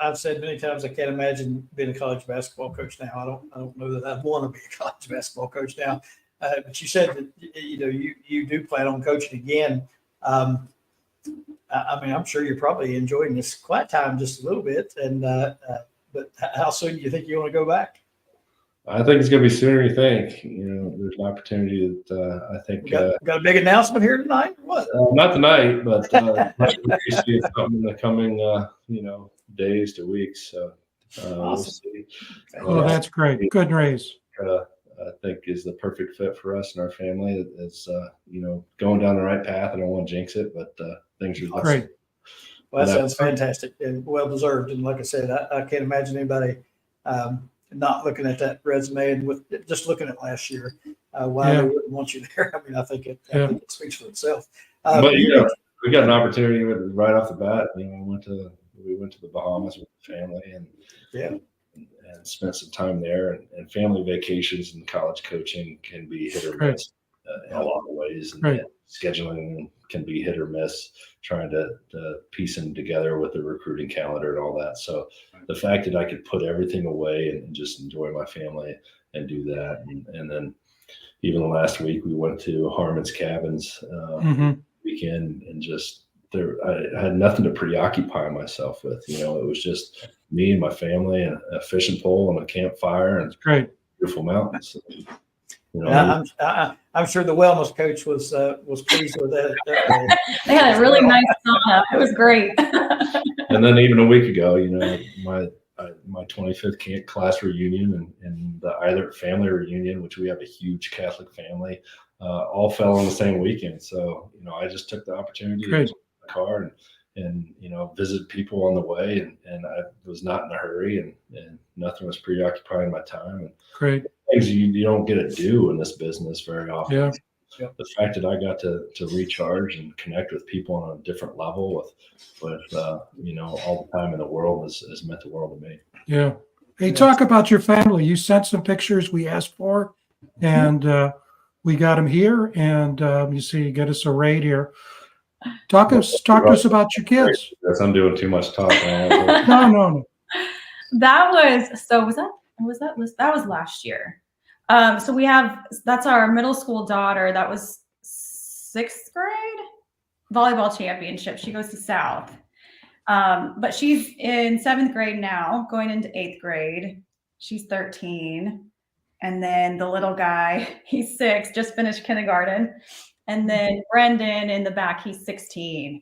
A: I've said many times I can't imagine being a college basketball coach now. I don't know that I'd want to be a college basketball coach now. But you said that you do plan on coaching again. I mean, I'm sure you're probably enjoying this quiet time just a little bit. And but how soon do you think you want to go back?
B: I think it's going to be sooner than you think. There's an opportunity that I think.
A: Got a big announcement here tonight? What?
B: Not tonight, but you see something in the coming, days to weeks. So we'll
A: Awesome.
B: see.
D: Oh, that's great. Good raise.
B: I think is the perfect fit for us and our family. It's going down the right path. I don't want to jinx it, but things are
D: Great.
A: Well, that sounds fantastic and well deserved. And like I said, I can't imagine anybody not looking at that resume and with just looking at last year, why they wouldn't want you there. I mean, I think it speaks for itself.
B: But we got an opportunity right off the bat. We went to the Bahamas with the family and spent some time there. And family vacations and college coaching can be hit or miss in a lot of ways. And scheduling can be hit or miss, trying to piece them together with the recruiting calendar and all that. So the fact that I could put everything away and just enjoy my family and do that. And then even last week we went to Harmon's Cabins weekend, and just I had nothing to preoccupy myself with. It was just me and my family and a fishing pole and a campfire and beautiful mountains.
A: I'm sure the wellness coach was pleased with that.
C: They had a really nice sauna. It was great.
B: And then even a week ago, my 25th class reunion and the EilERT family reunion, which we have a huge Catholic family, all fell on the same weekend. So I just took the opportunity to get in the car and visit people on the way, and I was not in a hurry, and nothing was preoccupying my time. And things you don't get to do in this business very often. The fact that I got to recharge and connect with people on a different level with all the time in the world has meant the world to me.
D: Yeah. Hey, talk about your family. You sent some pictures we asked for, and we got them here. And you see, you get us arrayed here. Talk to us about your kids.
B: Yes, I'm doing too much talking.
D: No.
C: That was last year. So that's our middle school daughter. That was 6th grade volleyball championship. She goes to South. But she's in 7th grade now, going into 8th grade. She's 13. And then the little guy, he's 6, just finished kindergarten. And then Brendan in the back, he's 16.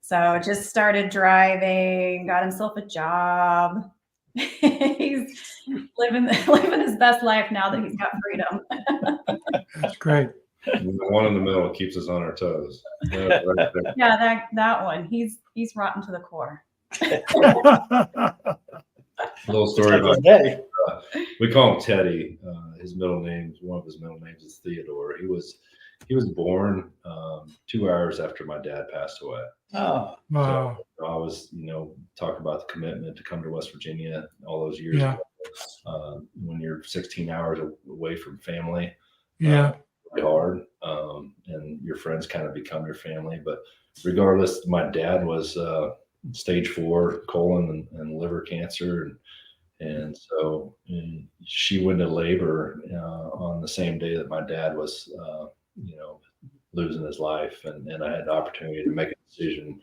C: So just started driving, got himself a job. He's living his best life now that he's got freedom.
D: That's great.
B: The one in the middle keeps us on our toes.
C: Yeah, that one. He's rotten to the core.
B: Little story about Teddy. We call him Teddy. One of his middle names is Theodore. He was born 2 hours after my dad passed away.
A: Oh,
D: wow.
B: So I was, talking about the commitment to come to West Virginia all those years ago. When you're 16 hours away from family, it's really hard, and your friends kind of become your family. But regardless, my dad was stage 4 colon and liver cancer, and so she went into labor on the same day that my dad was losing his life, and I had the opportunity to make a decision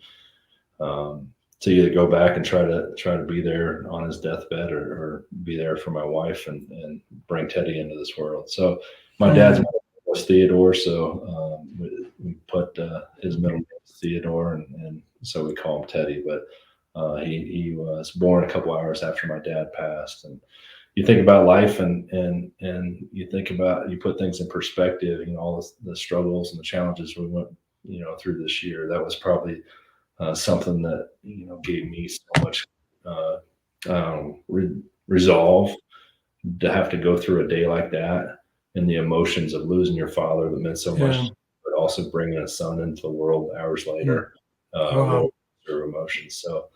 B: to either go back and try to be there on his deathbed or be there for my wife and bring Teddy into this world. So my dad's name was Theodore, so we put his middle name is Theodore, and so we call him Teddy. But he was born a couple hours after my dad passed, and you think about life and you think about, you put things in perspective, all the struggles and the challenges we went, through this year. That was probably something that, gave me so much resolve to have to go through a day like that, and the emotions of losing your father that meant so much, but also bringing a son into the world hours later. Roller coaster of emotions. So,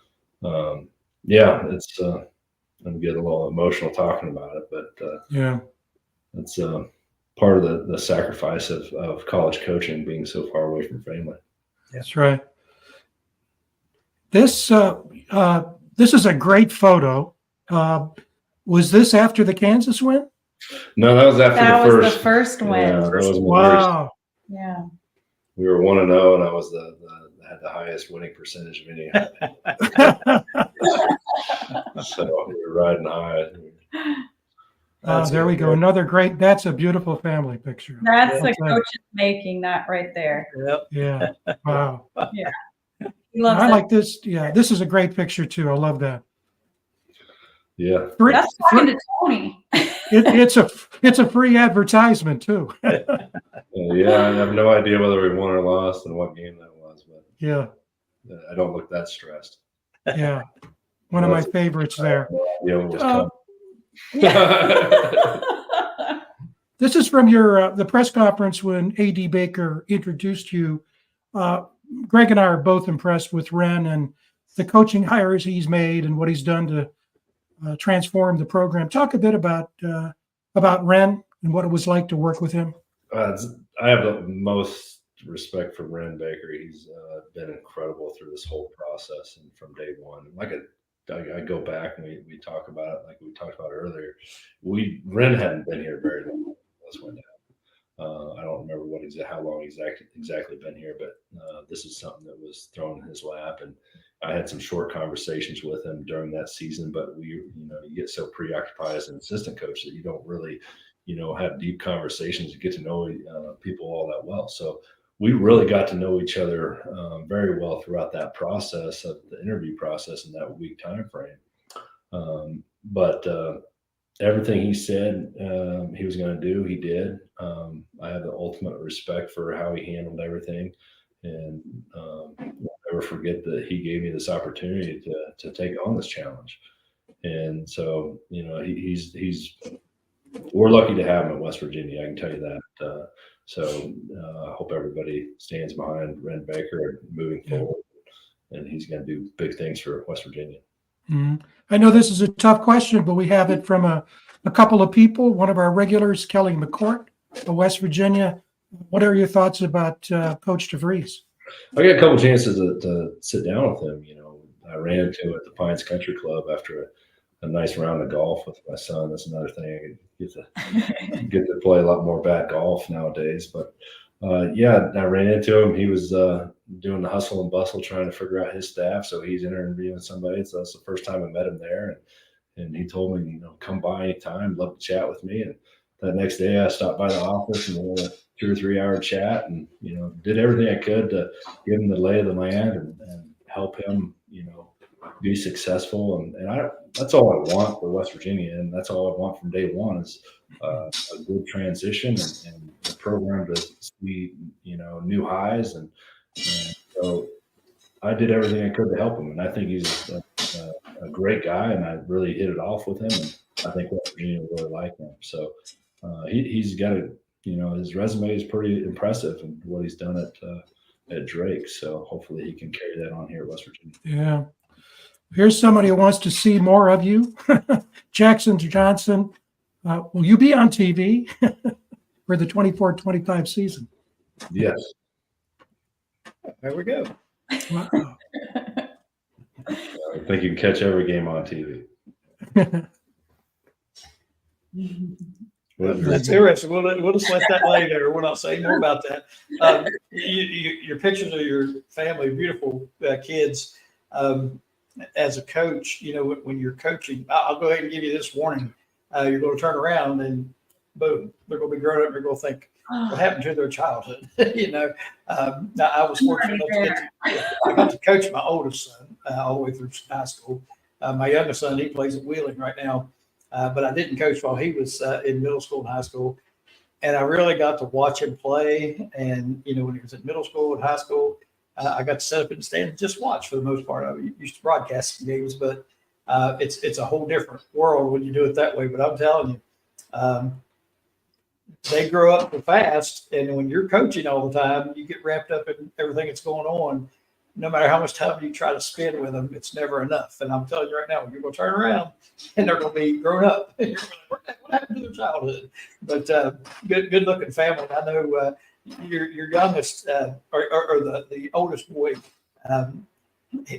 B: it's, I'm getting a little emotional talking about it, but it's part of the sacrifice of college coaching, being so far away from family.
D: That's right. This is a great photo. Was this after the Kansas win?
B: No, that was after
C: That
B: the
C: was
B: first.
C: the first win.
B: Yeah, that was
D: Wow.
C: Yeah.
B: We were 1-0, and I was had the highest winning percentage of any. So we were riding high.
D: There we go. Another great. That's a beautiful family picture.
C: That's the coach's making that right there.
A: Yep.
D: Yeah. Wow.
C: Yeah. He loves
D: I
C: it.
D: like this. Yeah, this is a great picture too. I love that.
B: Yeah.
C: That's talking to Tony.
D: It's a free advertisement too.
B: Yeah, I have no idea whether we won or lost and what game that was, but
D: Yeah.
B: I don't look that stressed.
D: Yeah. One of my favorites there.
B: Yeah, it was coming.
D: This is from your the press conference when A.D. Baker introduced you. Greg and I are both impressed with Ren and the coaching hires he's made and what he's done to transform the program. Talk a bit about Ren and what it was like to work with him.
B: I have the most respect for Ren Baker. He's been incredible through this whole process and from day one. Like I go back and we talk about it like we talked about earlier. Ren hadn't been here very long when this went down. I don't remember how long he's exactly been here, but this is something that was thrown in his lap, and I had some short conversations with him during that season. But you get so preoccupied as an assistant coach that you don't really, have deep conversations and get to know people all that well. So we really got to know each other very well throughout that process of the interview process in that week time frame. But everything he said he was going to do, he did. I have the ultimate respect for how he handled everything, and I'll never forget that he gave me this opportunity to take on this challenge. And so, we're lucky to have him at West Virginia. I can tell you that. So I hope everybody stands behind Ren Baker moving forward, and he's going to do big things for West Virginia.
D: Mm-hmm. I know this is a tough question, but we have it from a couple of people. One of our regulars, Kelly McCourt of West Virginia. What are your thoughts about Coach DeVries?
B: I got a couple chances to sit down with him. I ran into him at the Pines Country Club after a nice round of golf with my son. That's another thing. I get to play a lot more bad golf nowadays. But I ran into him. He was doing the hustle and bustle trying to figure out his staff. So he's interviewing somebody. So that's the first time I met him there. And he told me, come by anytime, love to chat with me. And that next day I stopped by the office and we had a 2 or 3 hour chat and, did everything I could to give him the lay of the land and help him, be successful. And that's all I want for West Virginia. And that's all I want from day one is a good transition and the program to see, new highs. And so I did everything I could to help him. And I think he's a great guy, and I really hit it off with him. And I think West Virginia really like him. So he's got his resume is pretty impressive and what he's done at Drake. So hopefully he can carry that on here at West Virginia.
D: Yeah. Here's somebody who wants to see more of you. Jackson Johnson. Will you be on TV for the 24-25 season?
B: Yes.
A: There we go.
D: Wow.
B: I think you can catch every game on TV.
A: That's interesting. We'll just let that lay there. We'll not say more about that. Your pictures of your family, beautiful kids. As a coach, when you're coaching, I'll go ahead and give you this warning. You're going to turn around and boom, they're going to be grown up. They're going to think, what happened to their childhood? I was fortunate enough to coach my oldest son all the way through high school. My youngest son, he plays at Wheeling right now. but I didn't coach while he was in middle school and high school. And I really got to watch him play. And, when he was in middle school and high school, I got to set up in the stand and just watch for the most part. I used to broadcast some games, but it's a whole different world when you do it that way. But I'm telling you, they grow up fast. And when you're coaching all the time, you get wrapped up in everything that's going on. No matter how much time you try to spend with them, it's never enough. And I'm telling you right now, you're going to turn around and they're going to be grown up. And you're going to, what happened to their childhood? But good looking family. I know your youngest or the oldest boy,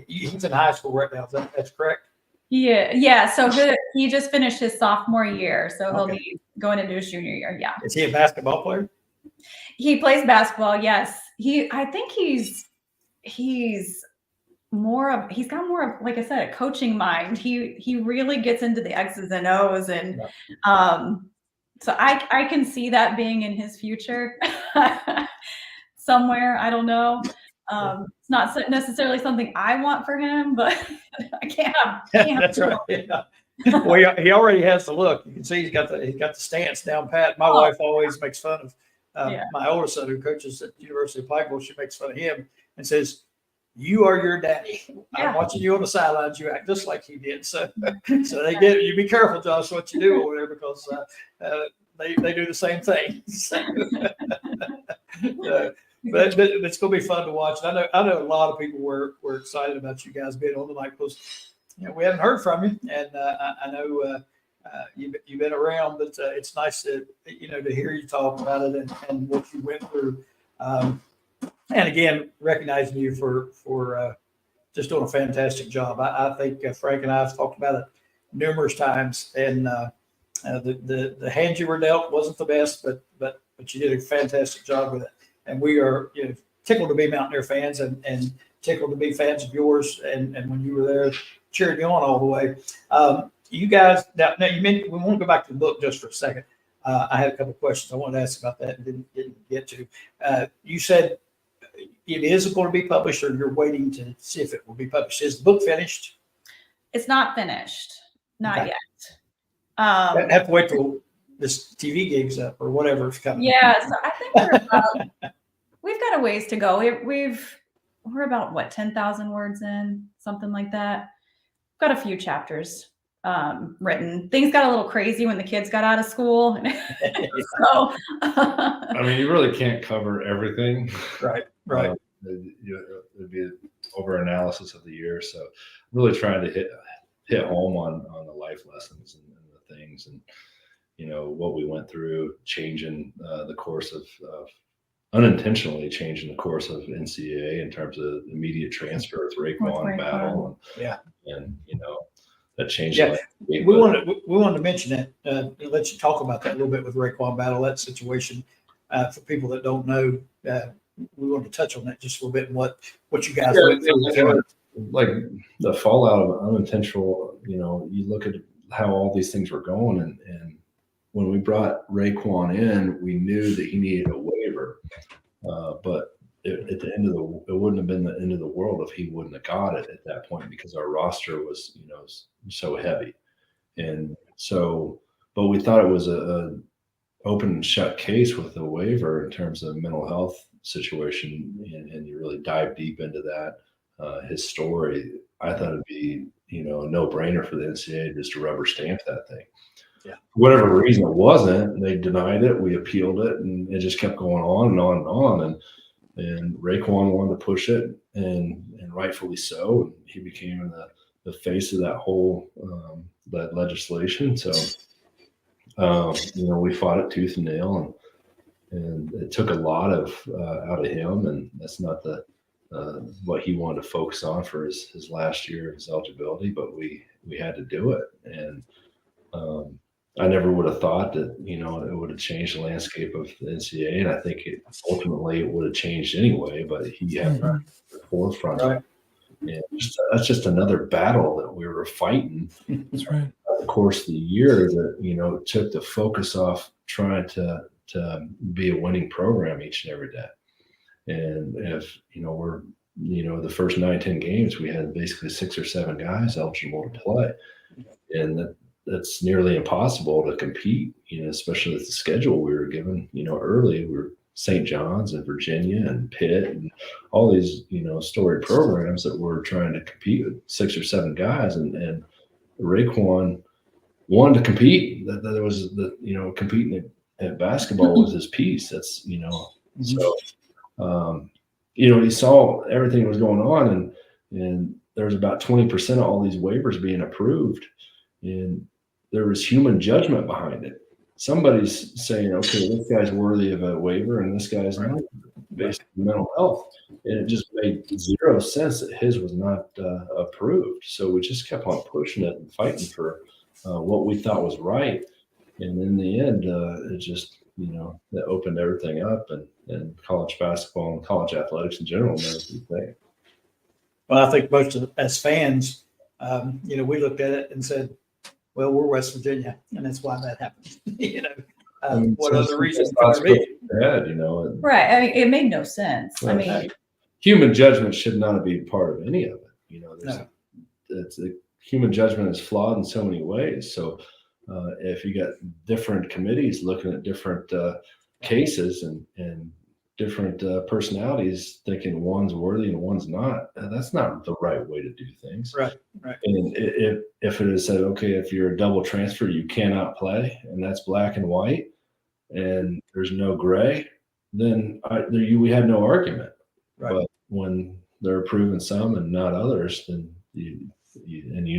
A: he's in high school right now. That's correct?
C: Yeah. So he just finished his sophomore year, so he'll
A: Okay.
C: be going into his junior year. Yeah.
A: Is he a basketball player?
C: He plays basketball. Yes. I think he's got more of, like I said, a coaching mind. He really gets into the X's and O's, and so I can see that being in his future somewhere. I don't know. It's not necessarily something I want for him, but I can't have
A: That's right. Yeah. Well, he already has the look. You can see he's got the stance down pat. My wife always makes fun of my oldest son, who coaches at the University of Pikeville. She makes fun of him and says, "You are your daddy. I'm watching you on the sidelines. You act just like he did." So you be careful, Josh, what you do over there, because they do the same thing. But it's going to be fun to watch. And I know a lot of people were excited about you guys being on tonight, because we haven't heard from you, and I know you've been around, but it's nice to hear you talk about it and what you went through. And again, recognizing you for just doing a fantastic job. I think Frank and I have talked about it numerous times, and the hand you were dealt wasn't the best, but you did a fantastic job with it. And we are tickled to be Mountaineer fans and tickled to be fans of yours. And when you were there, cheering you on all the way. You guys, now you mentioned, we want to go back to the book just for a second. I had a couple of questions I wanted to ask about that and didn't get to. You said it is going to be published, or you're waiting to see if it will be published. Is the book finished?
C: It's not finished, not yet.
A: I have to wait till this TV gig's up or whatever's coming.
C: Yeah, so I think we've got a ways to go. We're about what, 10,000 words in, something like that. Got a few chapters written. Things got a little crazy when the kids got out of school. So
B: I mean, you really can't cover everything.
A: Right.
B: It'd be an over analysis of the year. So really trying to hit home on the life lessons and the things, and what we went through, changing the course of unintentionally changing the course of NCAA in terms of immediate transfer with Rayquan Battle, and that changed.
A: Yeah, we wanted to mention that. Let you talk about that a little bit with Rayquan Battle, that situation. For people that don't know, we wanted to touch on that just a little bit, and what you guys went through.
B: Like the fallout of unintentional. You look at how all these things were going, and when we brought Rayquan in, we knew that he needed a waiver, but at the end of it wouldn't have been the end of the world if he wouldn't have got it at that point, because our roster was so heavy, and so, but we thought it was a open and shut case with the waiver in terms of mental health situation, and you really dive deep into that, his story. I thought it'd be a no-brainer for the NCAA just to rubber stamp that thing.
A: Yeah.
B: For whatever reason, it wasn't. They denied it. We appealed it, and it just kept going on and on and on. And Rayquan wanted to push it, and rightfully so. And he became the face of that whole that legislation. So we fought it tooth and nail, and it took a lot of out of him, and that's not what he wanted to focus on for his last year of his eligibility, but we had to do it. And I never would have thought that it would have changed the landscape of the NCAA, and I think ultimately it would have changed anyway. But he had the forefront.
A: Right.
B: And that's just another battle that we were fighting.
D: That's right.
B: Over the course of the year, that took the focus off trying to be a winning program each and every day. And if we're the first 9-10 games, we had basically 6 or 7 guys eligible to play, and it's nearly impossible to compete, especially with the schedule we were given, early. We were St. John's and Virginia and Pitt and all these, storied programs that were trying to compete with 6 or 7 guys. And Rayquan wanted to compete. That was competing at basketball was his piece. That's, so, he saw everything that was going on, and there was about 20% of all these waivers being approved, and there was human judgment behind it. Somebody's saying, okay, this guy's worthy of a waiver and this guy's not, based on mental health. And it just made 0 sense that his was not approved. So we just kept on pushing it and fighting for what we thought was right. And in the end, it just, that opened everything up, and college basketball and college athletics in general never did that.
A: Well, I think most of as fans, we looked at it and said, well, we're West Virginia, and that's why that happened. What other reason could there be?
C: Right. I mean, it made no sense.
B: Well,
C: I mean,
B: human judgment should not be part of any of it.
A: No.
B: It's human judgment is flawed in so many ways. So if you got different committees looking at different cases and different personalities thinking one's worthy and one's not, that's not the right way to do things.
A: Right.
B: And if it is said, okay, if you're a double transfer, you cannot play, and that's black and white, and there's no gray, then we had no argument.
A: Right.
B: But when they're approving some and not others, then you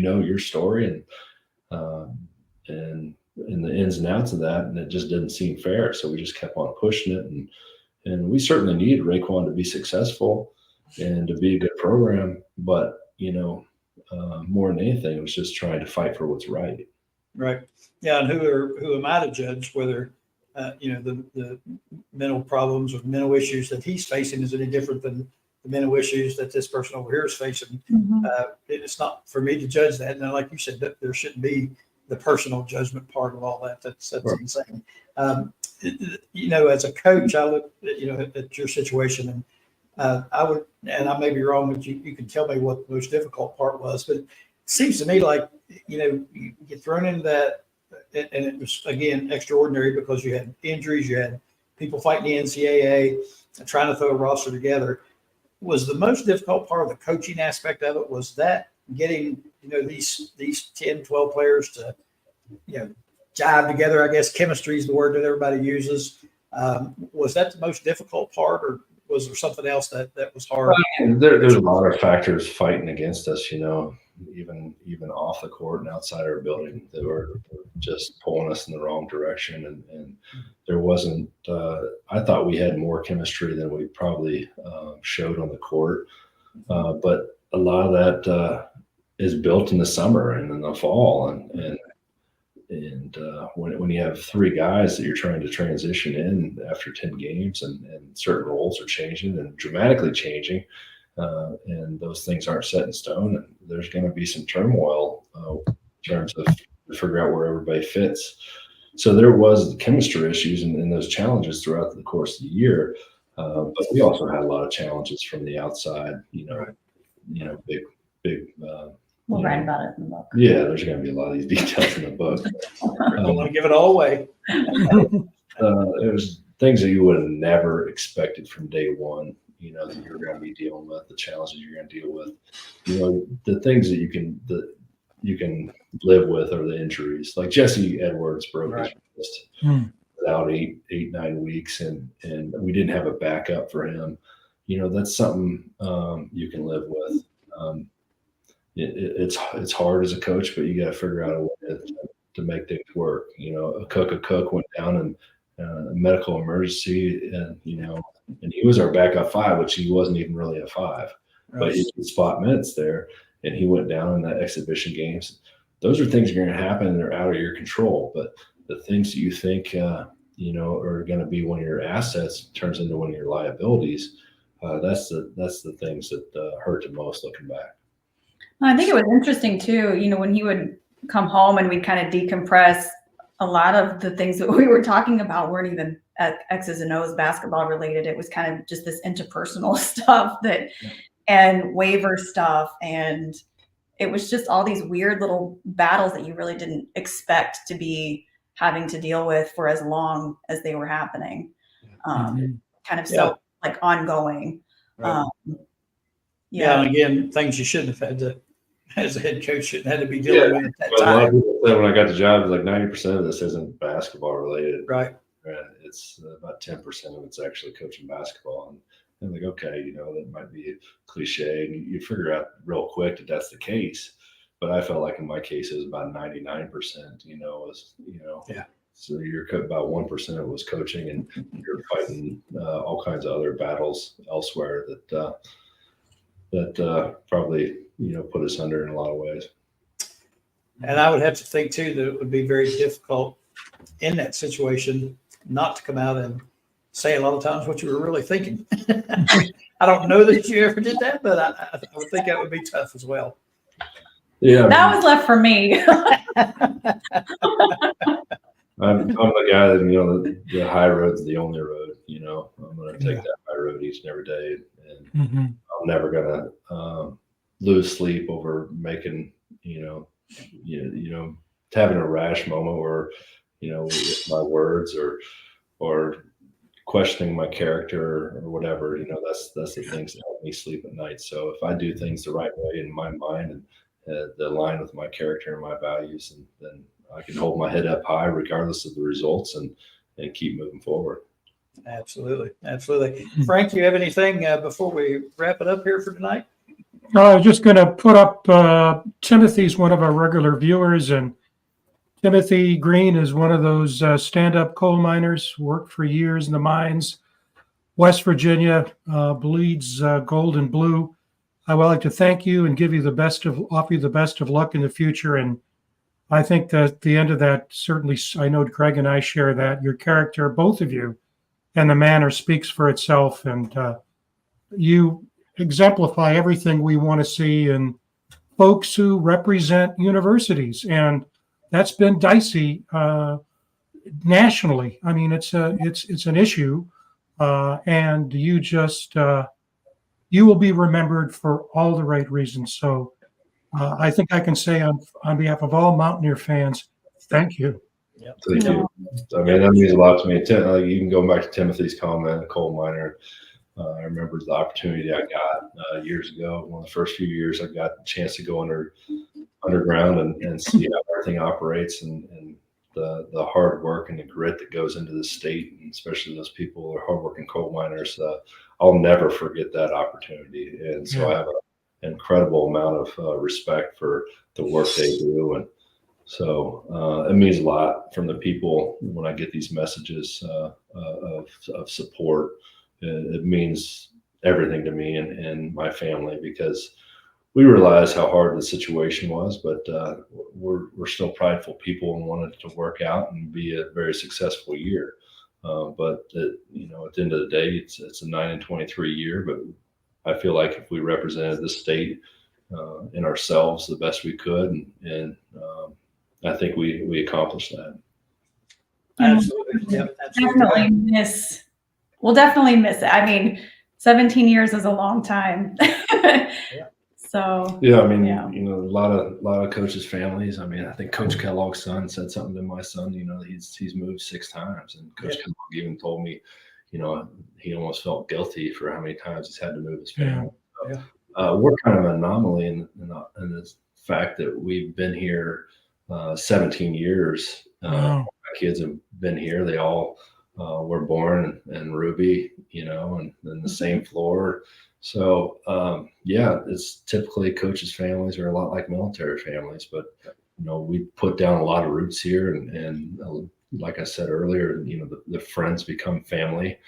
B: know your story and the ins and outs of that, and it just didn't seem fair. So we just kept on pushing it, and we certainly need Rayquan to be successful and to be a good program. But more than anything, it was just trying to fight for what's right.
A: Right. Yeah. And who am I to judge whether the mental problems or mental issues that he's facing is any different than the mental issues that this person over here is facing? It's not for me to judge that. And like you said, there shouldn't be the personal judgment part of all that. That's right. Insane. As a coach, I look at your situation, and I would, and I may be wrong, but you can tell me what the most difficult part was. But it seems to me like you get thrown into that, and it was again extraordinary because you had injuries, you had people fighting the NCAA, and trying to throw a roster together. Was the most difficult part of the coaching aspect of it? Was that getting these 10, 12 players to jive together? I guess chemistry is the word that everybody uses. Was that the most difficult part, or was there something else that was hard?
B: There's a lot of factors fighting against us, even off the court and outside our building, that were just pulling us in the wrong direction. And there wasn't, I thought we had more chemistry than we probably showed on the court. But a lot of that is built in the summer and in the fall. And when you have 3 guys that you're trying to transition in after 10 games, and certain roles are changing and dramatically changing, and those things aren't set in stone, and there's going to be some turmoil in terms of to figure out where everybody fits. So there was chemistry issues and those challenges throughout the course of the year. But we also had a lot of challenges from the outside, big.
C: We'll write about it in the book.
B: Yeah, there's going to be a lot of these details in the book.
A: I don't want to give it all away.
B: It was things that you would have never expected from day one, that you're going to be dealing with, the challenges you're going to deal with. The things that you can live with are the injuries. Like Jesse Edwards broke his wrist without 8-9 weeks, and we didn't have a backup for him. That's something you can live with. It's hard as a coach, but you got to figure out a way to make things work. A cook went down in a medical emergency, and he was our backup 5, which he wasn't even really a 5, but he could spot minutes there, and he went down in that exhibition games. Those are things that are going to happen, and they're out of your control. But the things that you think are going to be one of your assets turns into one of your liabilities. That's the things that hurt the most looking back.
C: I think it was interesting too, when he would come home and we'd kind of decompress, a lot of the things that we were talking about weren't even X's and O's basketball related. It was kind of just this interpersonal stuff and waiver stuff. And it was just all these weird little battles that you really didn't expect to be having to deal with for as long as they were happening. Kind of so like ongoing.
A: Right.
C: Yeah.
A: And again, things you shouldn't have had to, as a head coach, shouldn't have had to be dealing with at that
B: But a lot of
A: time.
B: people said when I got the job, like 90% of this isn't basketball related.
A: Right.
B: It's about 10% of it's actually coaching basketball. And I'm like, okay, you know, that might be a cliche. And you figure out real quick that that's the case. But I felt like in my case, it was about 99%, you know,
A: Yeah.
B: So you're about 1% of it was coaching, and you're fighting all kinds of other battles elsewhere that probably, you know, put us under in a lot of ways.
A: And I would have to think too that it would be very difficult in that situation not to come out and say a lot of times what you were really thinking. I don't know that you ever did that, but I would think that would be tough as well.
B: Yeah,
C: That was left for me.
B: I'm the guy that, you know, the high road's the only road. You know, I'm going to take that high road each and every day, and I'm never going to lose sleep over making, you know, having a rash moment or, you know, with my words or questioning my character or whatever. You know, that's the things that help me sleep at night. So if I do things the right way in my mind and that align with my character and my values, and then I can hold my head up high regardless of the results and keep moving forward.
A: Absolutely. Frank, do you have anything before we wrap it up here for tonight?
D: I was just going to put up Timothy's one of our regular viewers, and Timothy Green is one of those stand-up coal miners, worked for years in the mines, West Virginia, bleeds gold and blue. I would like to thank you and offer you the best of luck in the future. And I think that the end of that, certainly, I know Greg and I share that. Your character, both of you, and the manner speaks for itself. And you exemplify everything we want to see in folks who represent universities. And that's been dicey nationally. I mean, it's an issue. And you will be remembered for all the right reasons. So I think I can say on behalf of all Mountaineer fans, thank you.
B: Thank you. I mean, that means a lot to me. Even going back to Timothy's comment, a coal miner, I remember the opportunity I got years ago. One of the first few years, I got the chance to go underground and see how everything operates and the hard work and the grit that goes into the state, and especially those people who are hardworking coal miners. I'll never forget that opportunity. And so I have an incredible amount of respect for the work they do. And so it means a lot from the people when I get these messages of support. It means everything to me and my family, because we realize how hard the situation was, but we're still prideful people and wanted it to work out and be a very successful year. But you know, at the end of the day, it's a 9-23 year. But I feel like if we represented the state and ourselves the best we could, and I think we accomplished that.
A: Absolutely. Yep, absolutely.
C: We'll definitely miss it. I mean, 17 years is a long time. So
B: yeah, I mean, you know, a lot of coaches' families. I mean, I think Coach Kellogg's son said something to my son. You know, he's moved 6 times, and Coach Kellogg even told me, you know, he almost felt guilty for how many times he's had to move his family. So, we're kind of an anomaly in the fact that we've been here 17 years. My kids have been here. They all were born in Ruby, you know, and in the same floor. So, it's typically coaches' families are a lot like military families, but, you know, we put down a lot of roots here. And like I said earlier, you know, the friends become family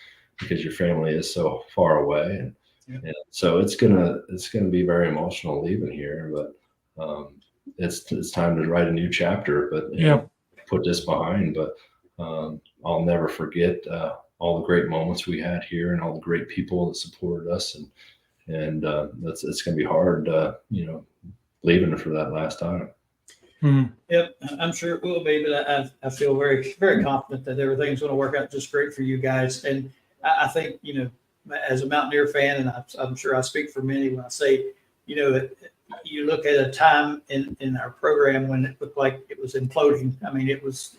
B: because your family is so far away. And so it's gonna be very emotional leaving here, but it's time to write a new chapter, but put this behind. But I'll never forget all the great moments we had here and all the great people that supported us, and it's going to be hard, you know, leaving for that last time.
A: Yep, I'm sure it will be, but I feel very, very confident that everything's going to work out just great for you guys. And I think, you know, as a Mountaineer fan, and I'm sure I speak for many when I say, you know, that you look at a time in our program when it looked like it was imploding. I mean, it was,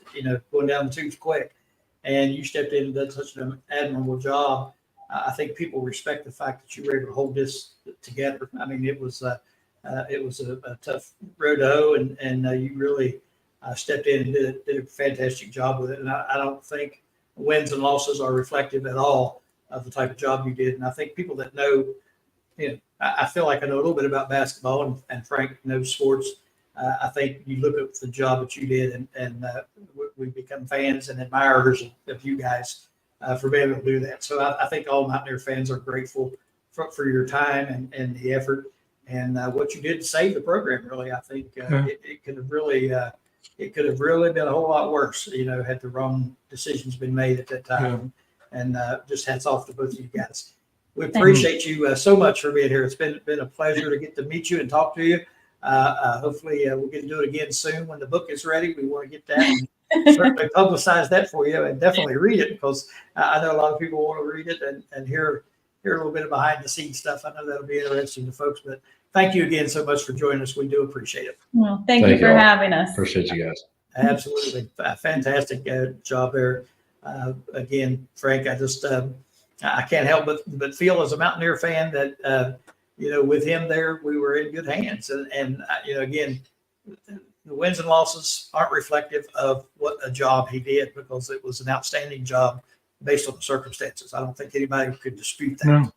A: going down the tubes quick, and you stepped in and did such an admirable job. I think people respect the fact that you were able to hold this together. I mean, it was a tough road to hoe, and you really stepped in and did a fantastic job with it. And I don't think wins and losses are reflective at all of the type of job you did. And I think people that know, I feel like I know a little bit about basketball, and Frank knows sports. I think you look at the job that you did, and we become fans and admirers of you guys for being able to do that. So I think all Mountaineer fans are grateful for your time and the effort and what you did to save the program. Really, I think it could have really been a whole lot worse. Had the wrong decisions been made at that time. Yeah. And just hats off to both of you guys. We appreciate you so much for being here. It's been a pleasure to get to meet you and talk to you. Hopefully we'll get to do it again soon when the book is ready. We want to get that and certainly publicize that for you, and definitely read it, because I know a lot of people want to read it and hear a little bit of behind the scenes stuff. I know that'll be interesting to folks, but thank you again so much for joining us. We do appreciate it.
C: Well, thank you for having us.
B: Appreciate you guys.
A: Absolutely. Fantastic job there. Again, Frank, I can't help but feel as a Mountaineer fan that, with him there, we were in good hands. And again, the wins and losses aren't reflective of what a job he did, because it was an outstanding job based on the circumstances. I don't think anybody could dispute that. No.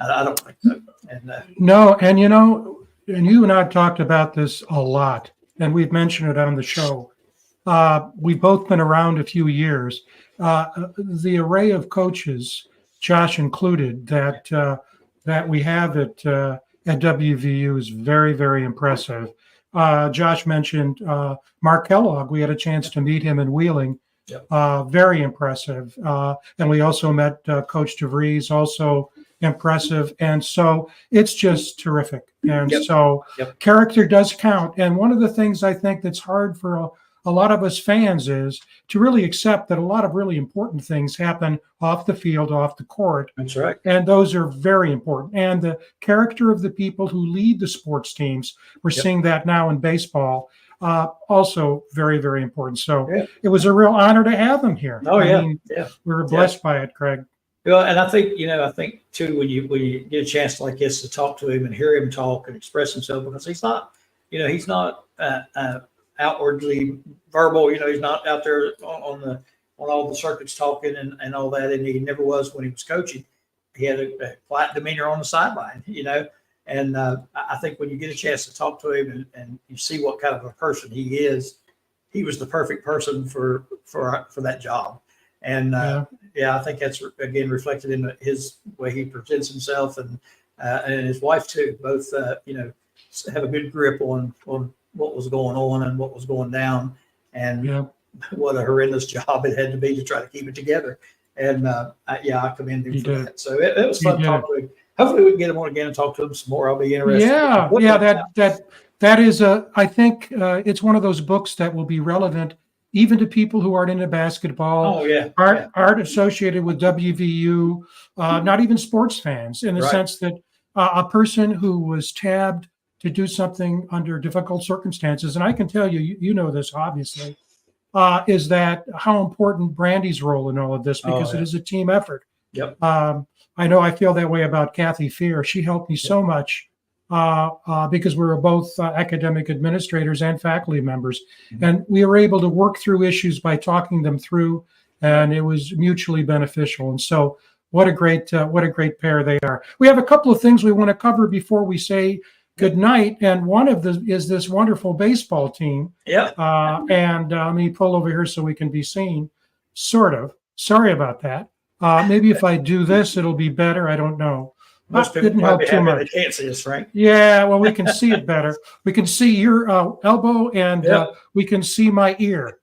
A: I don't think so. And
D: no, and and you and I have talked about this a lot, and we've mentioned it on the show. We've both been around a few years. The array of coaches, Josh included, that we have at WVU is very, very impressive. Josh mentioned Mark Kellogg. We had a chance to meet him in Wheeling. Yep. Very impressive. And we also met Coach DeVries, also impressive. And so it's just terrific. And character does count. And one of the things I think that's hard for a lot of us fans is to really accept that a lot of really important things happen off the field, off the court.
A: That's right.
D: And those are very important. And the character of the people who lead the sports teams, we're seeing that now in baseball, also very, very important. So it was a real honor to have them here.
A: Oh,
D: I mean, we were blessed by it, Craig.
A: Well, and I think too, when you get a chance like this to talk to him and hear him talk and express himself, because he's not outwardly verbal. He's not out there on all the circuits talking and all that, and he never was when he was coaching. He had a quiet demeanor on the sideline, and I think when you get a chance to talk to him and you see what kind of a person he is, he was the perfect person for that job. And I think that's again reflected in his way he presents himself, and his wife too. Both have a good grip on what was going on and what was going down, and what a horrendous job it had to be to try to keep it together. And I commend him for that. So it was fun talking to him. Hopefully we can get him on again and talk to him some more. I'll be interested. That is I think it's one of those books that will be relevant even to people who aren't into basketball, aren't associated with WVU, not even sports fans, in the sense that a person who was tabbed to do something under difficult circumstances, and I can tell you, you know this obviously, is that how important Brandi's role in all of this, because it is a team effort. Yep.
D: I know I feel that way about Kathy Fear. She helped me so much because we were both academic administrators and faculty members, and we were able to work through issues by talking them through, and it was mutually beneficial. And so, what a great pair they are. We have a couple of things we want to cover before we say good night, and one of them is this wonderful baseball team. And let me pull over here so we can be seen. Sort of. Sorry about that. Maybe if I do this, it'll be better. I don't know.
A: Most people
D: didn't help too much.
A: They can't see us, Frank.
D: Yeah, well, we can see it better. We can see your elbow, and we can see my ear.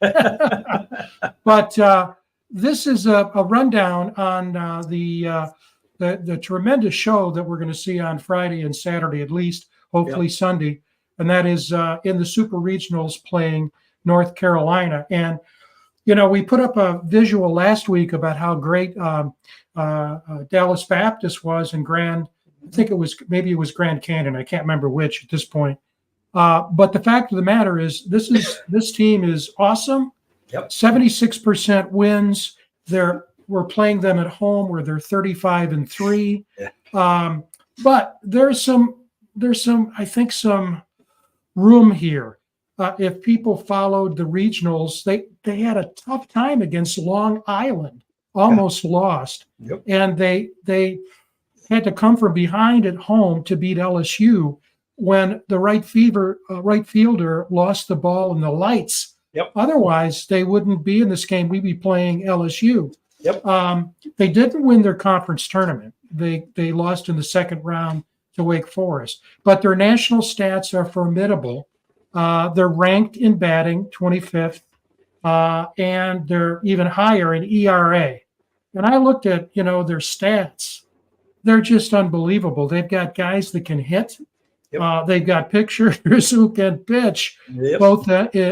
D: But this is a rundown on the tremendous show that we're going to see on Friday and Saturday, at least, hopefully Sunday. And that is in the Super Regionals playing North Carolina. And, we put up a visual last week about how great Dallas Baptist was in Grand I think maybe it was Grand Canyon. I can't remember which at this point. But the fact of the matter is, this team is awesome.
A: Yep.
D: 76% wins. We're playing them at home where they're 35-3.
A: Yeah.
D: But there's some I think some room here. If people followed the regionals, they had a tough time against Long Island, almost lost.
A: Yep.
D: And they had to come from behind at home to beat LSU when the right fielder lost the ball in the lights.
A: Yep.
D: Otherwise, they wouldn't be in this game. We'd be playing LSU.
A: Yep.
D: They didn't win their conference tournament. They lost in the second round to Wake Forest. But their national stats are formidable. They're ranked in batting 25th, and they're even higher in ERA. And I looked at, their stats. They're just unbelievable. They've got guys that can hit.
A: Yep.
D: They've got pitchers who can pitch,
A: Yep.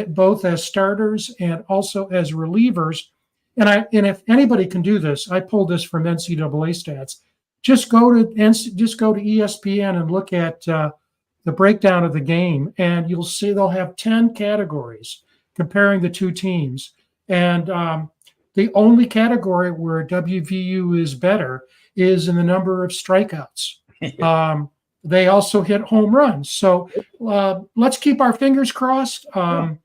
D: both as starters and also as relievers. And if anybody can do this, I pulled this from NCAA stats. Just go to ESPN and look at the breakdown of the game, and you'll see they'll have 10 categories comparing the two teams. And the only category where WVU is better is in the number of strikeouts. They also hit home runs. So let's keep our fingers crossed. The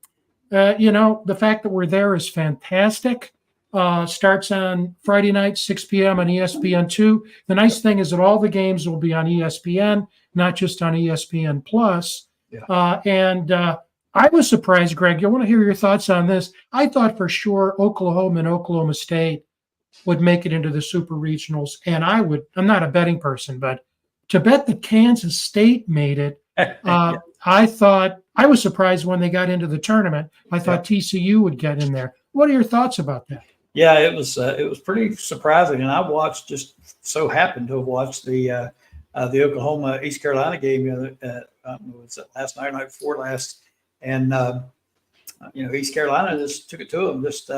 D: fact that we're there is fantastic. Starts on Friday night, 6 p.m. on ESPN2. The nice thing is that all the games will be on ESPN, not just on ESPN Plus.
A: Yeah.
D: I was surprised, Greg. I want to hear your thoughts on this. I thought for sure Oklahoma and Oklahoma State would make it into the Super Regionals, and I'm not a betting person, but to bet that Kansas State made it,
A: Yeah.
D: I was surprised when they got into the tournament. I thought TCU would get in there. What are your thoughts about that?
A: Yeah, it was pretty surprising, and I just so happened to have watched the Oklahoma East Carolina game. Was it last night or night before last? And East Carolina just took it to them. Just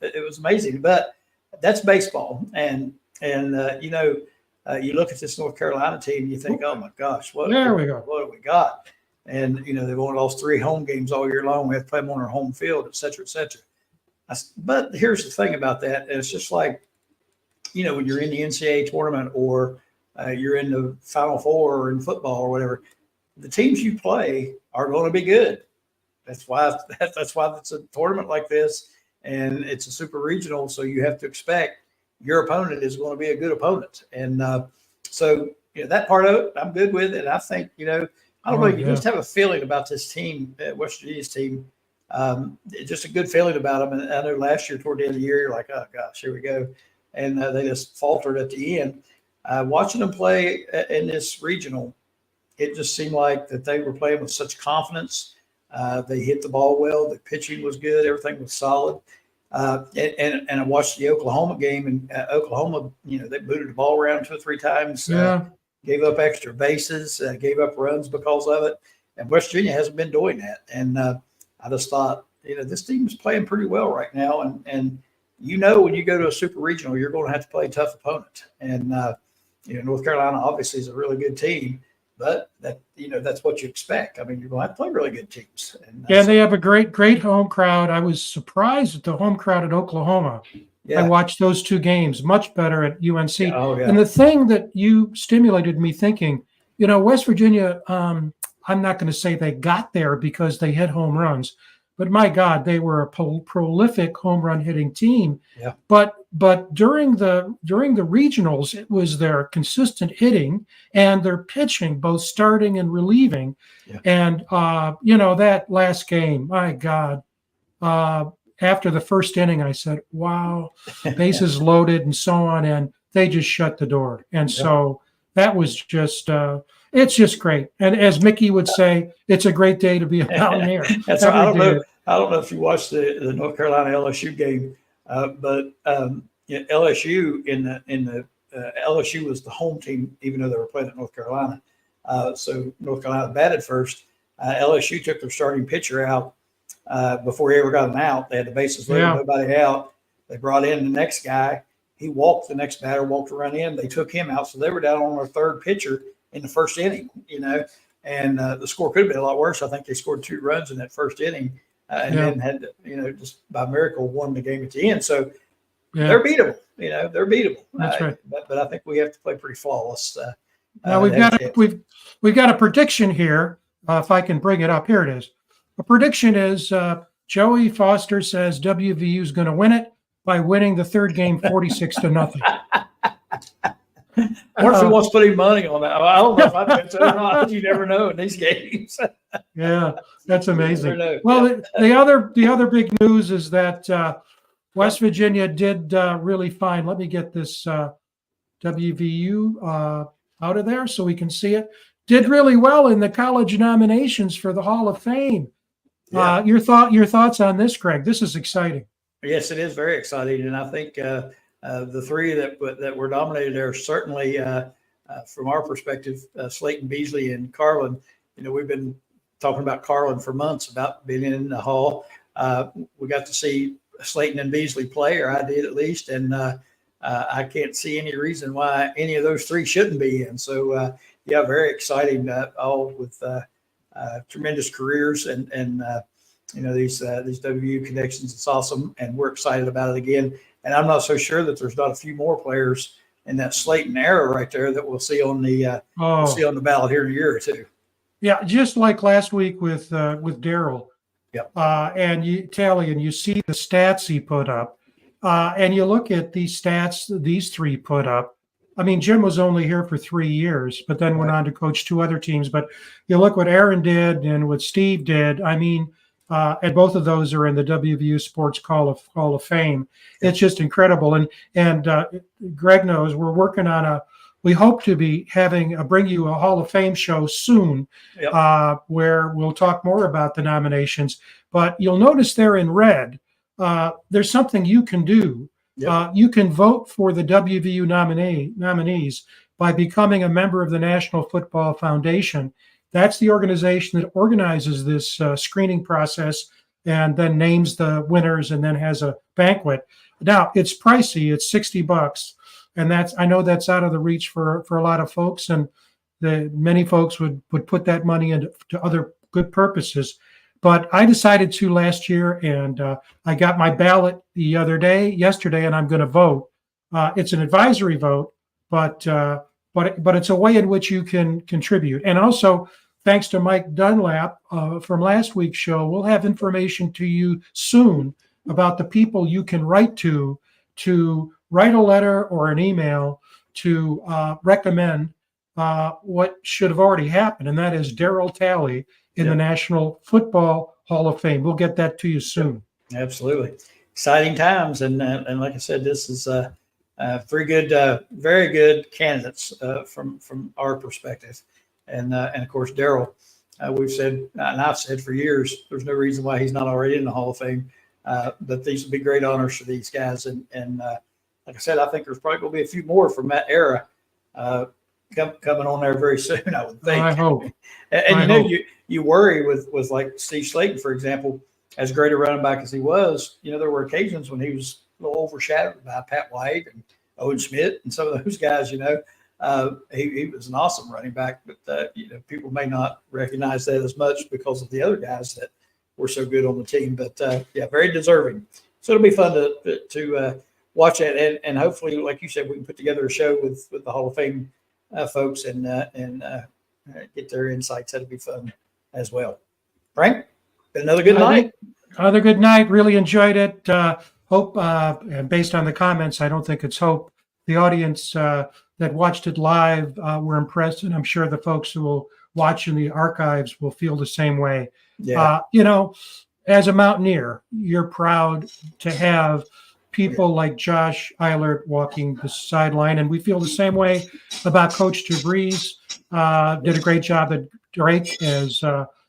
A: it was amazing. But that's baseball, and you look at this North Carolina team, you think, oh my gosh, what have we got? And they've only lost 3 home games all year long. We have to play them on our home field, et cetera, et cetera. But here's the thing about that. It's just like, when you're in the NCAA tournament or you're in the Final Four or in football or whatever, the teams you play are going to be good. That's why it's a tournament like this, and it's a super regional. So you have to expect your opponent is going to be a good opponent. And so that part of it, I'm good with it. I think, I don't know, you just have a feeling about this team, West Virginia's team. Just a good feeling about them. And I know last year, toward the end of the year, you're like, oh gosh, here we go. And they just faltered at the end. Watching them play in this regional, it just seemed like that they were playing with such confidence. They hit the ball well. The pitching was good. Everything was solid. And I watched the Oklahoma game, and Oklahoma, they booted the ball around 2 or 3 times. Gave up extra bases, gave up runs because of it. And West Virginia hasn't been doing that. And I just thought, this team is playing pretty well right now. And when you go to a super regional, you're going to have to play a tough opponent. And, North Carolina obviously is a really good team, but that's what you expect. I mean, you're going to have to play really good teams. And
D: they have a great home crowd. I was surprised at the home crowd at Oklahoma. Yeah. I watched those 2 games, much better at UNC. And the thing that you stimulated me thinking, West Virginia, I'm not going to say they got there because they hit home runs, but my God, they were a prolific home run hitting team.
A: Yeah.
D: But during the regionals, it was their consistent hitting and their pitching, both starting and relieving.
A: Yeah.
D: And that last game, my God. After the first inning, I said, wow, bases loaded and so on. And they just shut the door. And so that was just, it's just great. And as Mickey would say, it's a great day to be a Mountaineer.
A: That's right. I don't know if you watched the North Carolina LSU game, but LSU LSU was the home team, even though they were playing at North Carolina. So North Carolina batted first. LSU took their starting pitcher out. Before he ever got an out, they had the bases loaded, nobody out. They brought in the next guy. he walked the next batter, walked around in. They took him out, so they were down on their third pitcher in the first inning. And the score could have been a lot worse. I think they scored 2 runs in that first inning, and then had just by miracle won the game at the end. So they're beatable. They're beatable.
D: That's right.
A: But I think we have to play pretty flawless.
D: Now we've got a prediction here. If I can bring it up, here it is. A prediction is Joey Foster says WVU is going to win it by winning the third game 46-0.
A: What if he wants to put any money on that? I don't know if I bet so or not. You never know in these games.
D: Yeah, that's amazing.
A: Well,
D: the other big news is that West Virginia did really fine. Let me get this WVU out of there so we can see it. Did really well in the college nominations for the Hall of Fame. Yeah. Your thoughts on this, Craig? This is exciting.
A: Yes, it is very exciting, and I think the 3 that were nominated there certainly, from our perspective, Slayton, Beasley, and Carlin. We've been talking about Carlin for months about being in the Hall. We got to see Slayton and Beasley play, or I did at least, and I can't see any reason why any of those 3 shouldn't be in. So, very exciting, all with tremendous careers and these WVU connections. It's awesome, and we're excited about it again. And I'm not so sure that there's not a few more players in that Slayton era right there that we'll see on the ballot here in a year or 2.
D: Yeah, just like last week with Daryl.
A: Yep.
D: And you see the stats he put up, and you look at these stats these 3 put up. I mean, Jim was only here for 3 years, but then went on to coach 2 other teams. But you look what Aaron did and what Steve did. I mean, and both of those are in the WVU Sports Hall of Fame. It's just incredible. And Greg knows we're working on we hope to be bring you a Hall of Fame show soon, where we'll talk more about the nominations. But you'll notice there in red, there's something you can do. Yep. You can vote for the WVU nominees by becoming a member of the National Football Foundation. That's the organization that organizes this screening process and then names the winners and then has a banquet. Now, it's pricey. It's $60. And I know that's out of the reach for a lot of folks. And many folks would put that money into other good purposes. But I decided to last year, and I got my ballot yesterday, and I'm going to vote. It's an advisory vote, but it's a way in which you can contribute. And also, thanks to Mike Dunlap from last week's show, we'll have information to you soon about the people you can write to write a letter or an email to recommend what should have already happened, and that is Daryl Talley in the National Football Hall of Fame. We'll get that to you soon.
A: Absolutely. Exciting times. And like I said, this is 3 good, very good candidates from our perspective. And of course, Daryl, we've said, and I've said for years, there's no reason why he's not already in the Hall of Fame. But these would be great honors for these guys. And like I said, I think there's probably going to be a few more from that era coming on there very soon, I would think.
D: I hope.
A: And you worry with like Steve Slayton, for example, as great a running back as he was, there were occasions when he was a little overshadowed by Pat White and Owen Schmidt and some of those guys, he was an awesome running back, but people may not recognize that as much because of the other guys that were so good on the team, but very deserving. So it'll be fun to watch that. And hopefully, like you said, we can put together a show with the Hall of Fame folks and get their insights. That'll be fun as well. Frank, been another good night.
D: Another good night. Really enjoyed it. Hope, and based on the comments, I don't think it's hope. The audience that watched it live were impressed, and I'm sure the folks who will watch in the archives will feel the same way. Yeah. As a Mountaineer, you're proud to have people like Josh EilERT walking the sideline, and we feel the same way about Coach DeVries. Did a great job at Drake, as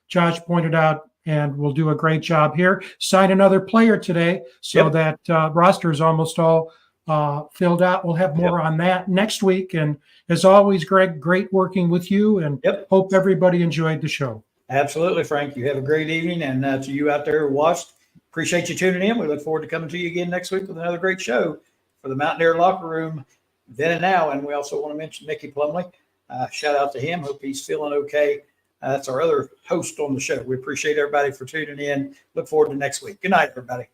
D: Josh pointed out, and will do a great job here. Sign another player today, so that roster is almost all filled out. We'll have more on that next week. And as always, Greg, great working with you, and hope everybody enjoyed the show.
A: Absolutely, Frank. You have a great evening, and to you out there who watched, appreciate you tuning in. We look forward to coming to you again next week with another great show for the Mountaineer locker room then and now. And we also want to mention Mickey Plumley. Shout out to him. Hope he's feeling okay. That's our other host on the show. We appreciate everybody for tuning in. Look forward to next week. Good night, everybody.